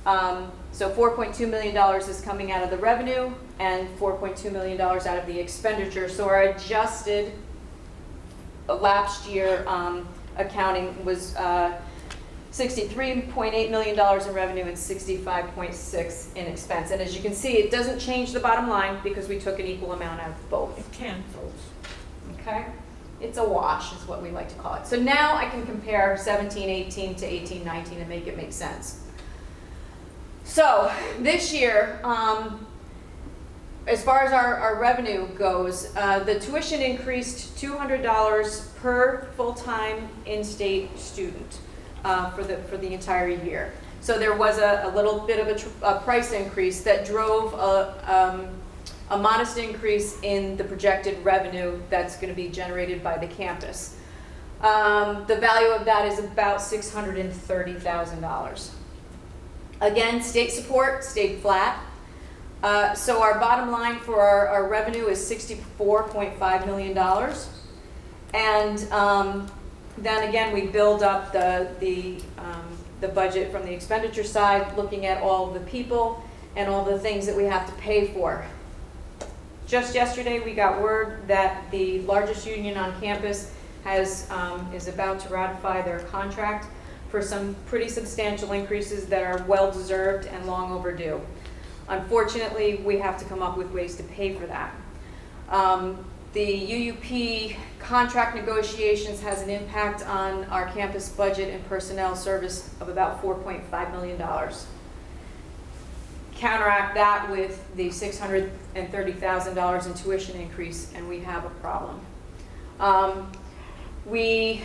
So $4.2 million is coming out of the revenue and $4.2 million out of the expenditure. So our adjusted last year accounting was $63.8 million in revenue and $65.6 in expense. And as you can see, it doesn't change the bottom line because we took an equal amount out of both. It cancels. Okay? It's a wash is what we like to call it. So now I can compare 17-18 to 18-19 and make it make sense. So this year, as far as our revenue goes, the tuition increased $200 per full-time in-state student for the entire year. So there was a little bit of a price increase that drove a modest increase in the projected revenue that's going to be generated by the campus. The value of that is about $630,000. Again, state support stayed flat. So our bottom line for our revenue is $64.5 million. And then again, we build up the budget from the expenditure side, looking at all of the people and all the things that we have to pay for. Just yesterday, we got word that the largest union on campus is about to ratify their contract for some pretty substantial increases that are well-deserved and long overdue. Unfortunately, we have to come up with ways to pay for that. The UUP contract negotiations has an impact on our campus budget and personnel service of about $4.5 million. Counteract that with the $630,000 in tuition increase, and we have a problem. We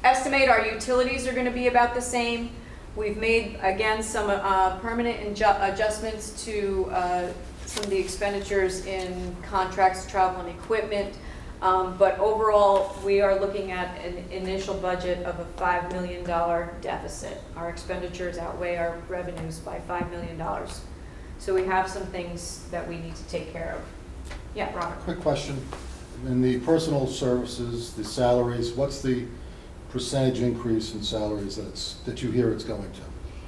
estimate our utilities are going to be about the same. We've made, again, some permanent adjustments to some of the expenditures in contracts, travel, and equipment. But overall, we are looking at an initial budget of a $5 million deficit. Our expenditures outweigh our revenues by $5 million. So we have some things that we need to take care of. Yeah, Robert. Quick question. In the personal services, the salaries, what's the percentage increase in salaries that you hear it's going to?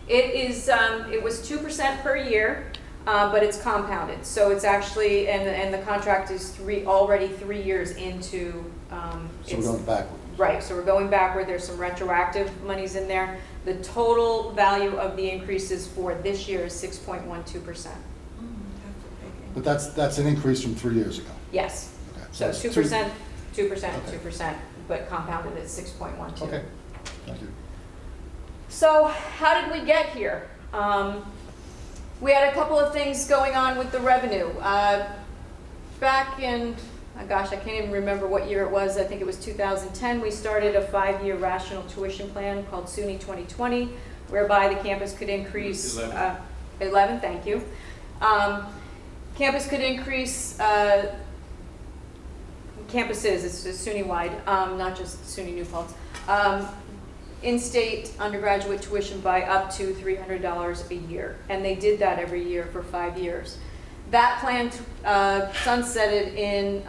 It is. It was 2% per year, but it's compounded. So it's actually, and the contract is already 3 years into. So we're going backward. Right. So we're going backward. There's some retroactive monies in there. The total value of the increases for this year is 6.12%. But that's an increase from 3 years ago. Yes. Okay. So it's 2%, 2%, Okay. 2%, but compounded at 6.12. Okay. Thank you. So how did we get here? We had a couple of things going on with the revenue. Back in, oh gosh, I can't even remember what year it was. I think it was 2010. We started a 5-year rational tuition plan called SUNY 2020, whereby the campus could increase 11. Thank you. Campus could increase campuses. It's SUNY-wide, not just SUNY New Paltz. In-state undergraduate tuition by up to $300 a year, and they did that every year for 5 years. That plan sunsetted in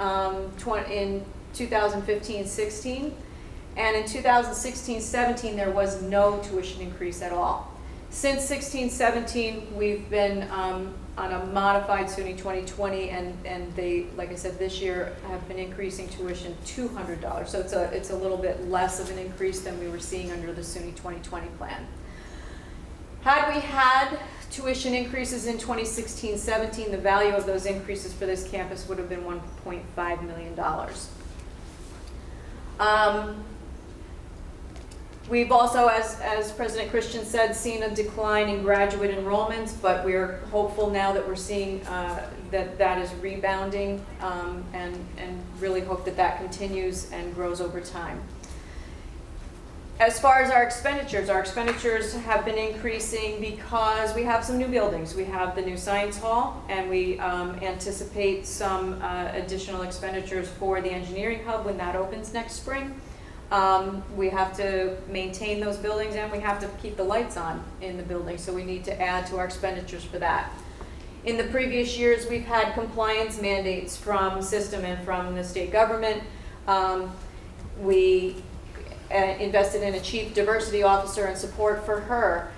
2015-16, and in 2016-17 there was no tuition increase at all. Since 16-17, we've been on a modified SUNY 2020, and they, like I said, this year have been increasing tuition $200. So it's a little bit less of an increase than we were seeing under the SUNY 2020 plan. Had we had tuition increases in 2016-17, the value of those increases for this campus would have been $1.5 million. We've also, as President Christian said, seen a decline in graduate enrollments, but we're hopeful now that we're seeing that is rebounding, and really hope that continues and grows over time. As far as our expenditures have been increasing because we have some new buildings. We have the new Science Hall, and we anticipate some additional expenditures for the Engineering Hub when that opens next spring. We have to maintain those buildings, and we have to keep the lights on in the building, so we need to add to our expenditures for that. In the previous years, we've had compliance mandates from system and from the state government. We invested in a chief diversity officer and support for her.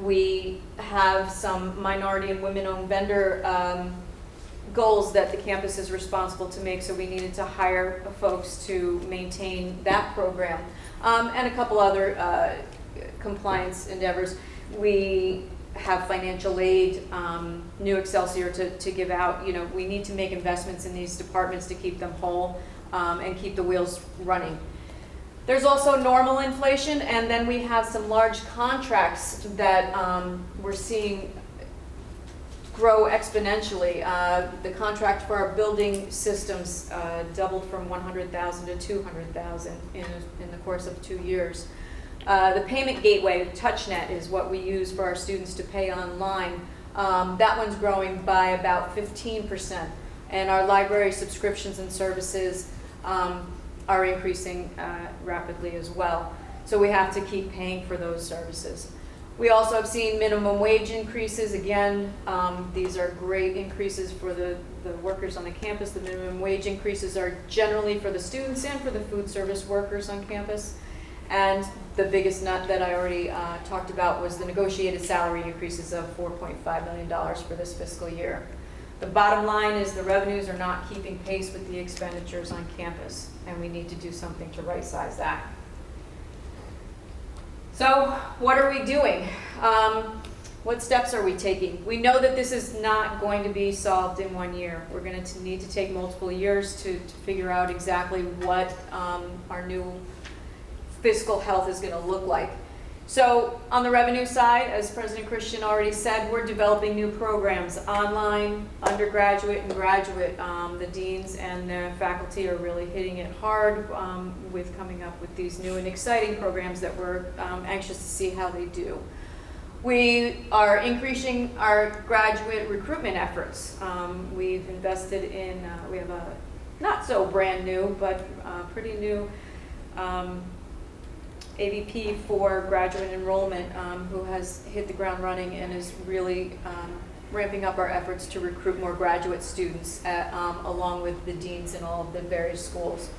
We have some minority and women-owned vendor goals that the campus is responsible to make, so we needed to hire folks to maintain that program, and a couple other compliance endeavors. We have financial aid, New Excelsior to give out. You know, we need to make investments in these departments to keep them whole and keep the wheels running. There's also normal inflation, and then we have some large contracts that we're seeing grow exponentially. The contract for our building systems doubled from $100,000 to $200,000 in the course of 2 years. The payment gateway, TouchNet, is what we use for our students to pay online. That one's growing by about 15%, and our library subscriptions and services are increasing rapidly as well. So we have to keep paying for those services. We also have seen minimum wage increases. Again, these are great increases for the workers on the campus. The minimum wage increases are generally for the students and for the food service workers on campus. And the biggest nut that I already talked about was the negotiated salary increases of $4.5 million for this fiscal year. The bottom line is the revenues are not keeping pace with the expenditures on campus, and we need to do something to right-size that. So what are we doing? What steps are we taking? We know that this is not going to be solved in 1 year. We're going to need to take multiple years to figure out exactly what our new fiscal health is going to look like. So on the revenue side, as President Christian already said, we're developing new programs, online, undergraduate, and graduate. The deans and the faculty are really hitting it hard with coming up with these new and exciting programs that we're anxious to see how they do. We are increasing our graduate recruitment efforts. We've invested in, we have a not so brand new, but pretty new AVP for graduate enrollment who has hit the ground running and is really ramping up our efforts to recruit more graduate students along with the deans in all of the various schools.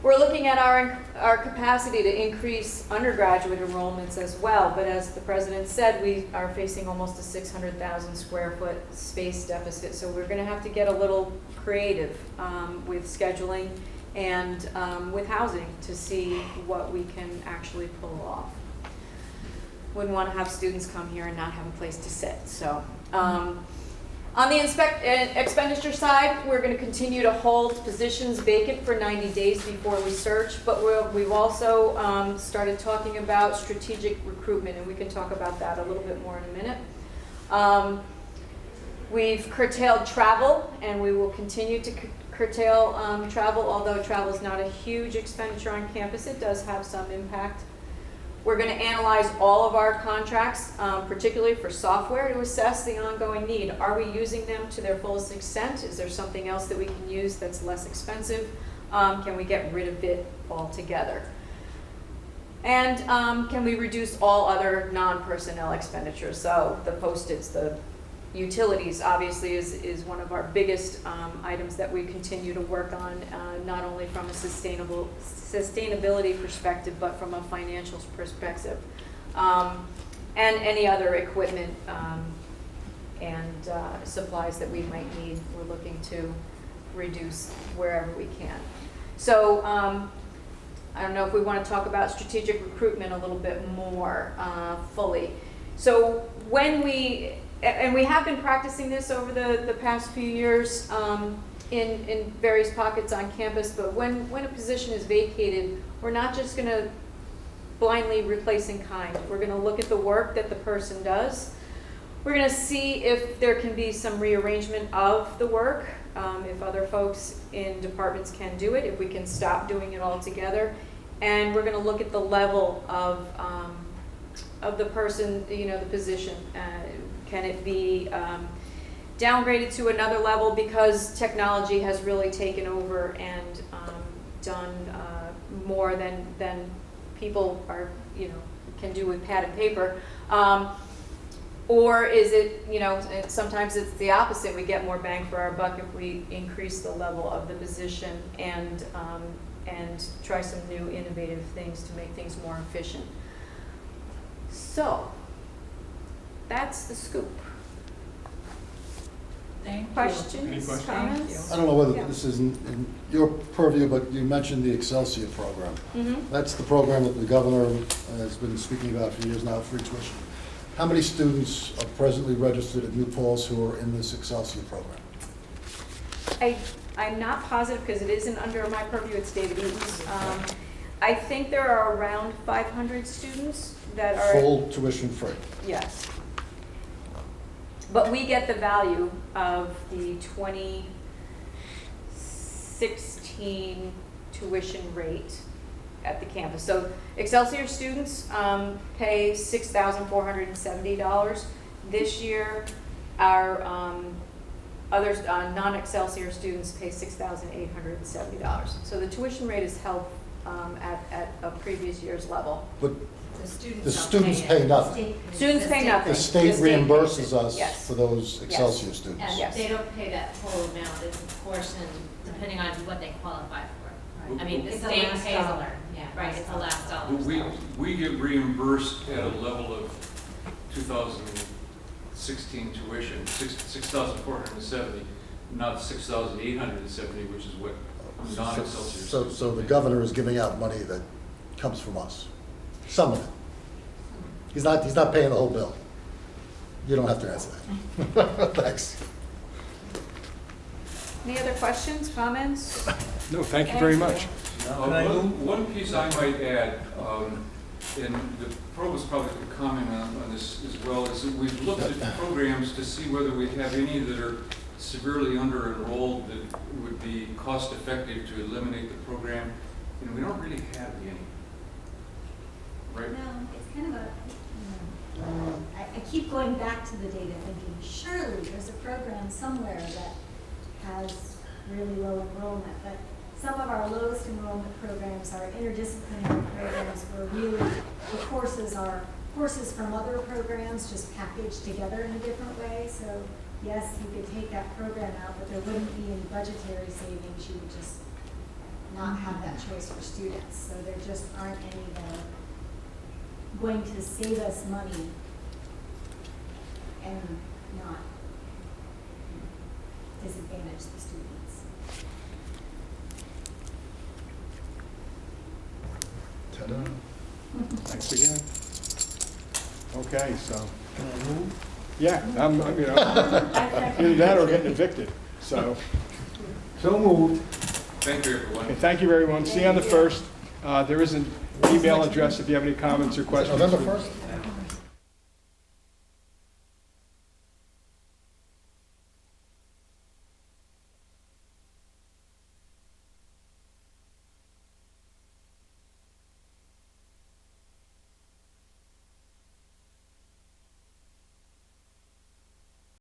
We're looking at our capacity to increase undergraduate enrollments as well, but as the president said, we are facing almost a 600,000 square foot space deficit, so we're going to have to get a little creative with scheduling and with housing to see what we can actually pull off. Wouldn't want to have students come here and not have a place to sit. So on the expenditure side, we're going to continue to hold positions vacant for 90 days before we search, but we've also started talking about strategic recruitment, and we can talk about that a little bit more in a minute. We've curtailed travel, and we will continue to curtail travel, although travel is not a huge expenditure on campus. It does have some impact. We're going to analyze all of our contracts, particularly for software, to assess the ongoing need. Are we using them to their fullest extent? Is there something else that we can use that's less expensive? Can we get rid of it altogether? And can we reduce all other non-personnel expenditures? So the postage, the utilities obviously is one of our biggest items that we continue to work on, not only from a sustainability perspective, but from a financial perspective. And any other equipment and supplies that we might need, we're looking to reduce wherever we can. So I don't know if we want to talk about strategic recruitment a little bit more fully. So when we have been practicing this over the past few years in various pockets on campus, but when a position is vacated, we're not just going to blindly replace in kind. We're going to look at the work that the person does. We're going to see if there can be some rearrangement of the work, if other folks in departments can do it, if we can stop doing it altogether. And we're going to look at the level of the person, the position. Can it be downgraded to another level because technology has really taken over and done more than people can do with pad and paper? Or is it, sometimes it's the opposite. We get more bang for our buck if we increase the level of the position and try some new innovative things to make things more efficient. So that's the scoop. Questions? Any questions? Comments? I don't know whether this is in your purview, but you mentioned the Excelsior program. Mm-hmm. That's the program that the governor has been speaking about for years now, free tuition. How many students are presently registered at New Paltz who are in this Excelsior program? I'm not positive because it isn't under my purview, it's David Eaton's. I think there are around 500 students that are... Full tuition free? Yes. But we get the value of the 2016 tuition rate at the campus. So Excelsior students pay $6,470. This year, our other non-Excelsior students pay $6,870. So the tuition rate is held at a previous year's level. But the students pay nothing. Students pay nothing. The state reimburses us Yes. for those Excelsior Yes. students. And Yes. they don't pay that whole amount, it's a portion depending on what they qualify for. I mean, the It's the state last pays, dollar. Yeah, right, last it's the dollar. last dollar. But we get reimbursed at a level of 2016 tuition, 6,470, not 6,870, which is what non-Excelsior. So the governor is giving out money that comes from us, some of it. He's not paying the whole bill. You don't have to answer that. Thanks. Any other questions, comments? No, thank you very much. One piece I might add, and the provost probably could comment on this as well, is that we've looked at programs to see whether we have any that are severely under-enrolled that would be cost-effective to eliminate the program, and we don't really have any. Right? No, it's kind of a, I keep going back to the data thinking, surely there's a program somewhere that has really low enrollment, but some of our lowest enrollment programs are interdisciplinary programs where really the courses are courses from other programs just packaged together in a different way. So yes, you could take that program out, but there wouldn't be any budgetary savings. You would just not have that choice for students. So there just aren't any that are going to save us money and not disadvantage the students. Ta-da. Thanks again. Okay, so. Can I move? Yeah, I'm either that or getting evicted, so. So moved. Thank you, everyone. Okay, thank you, everyone. See you on the 1st. There is an email address if you have any comments or questions. November 1st?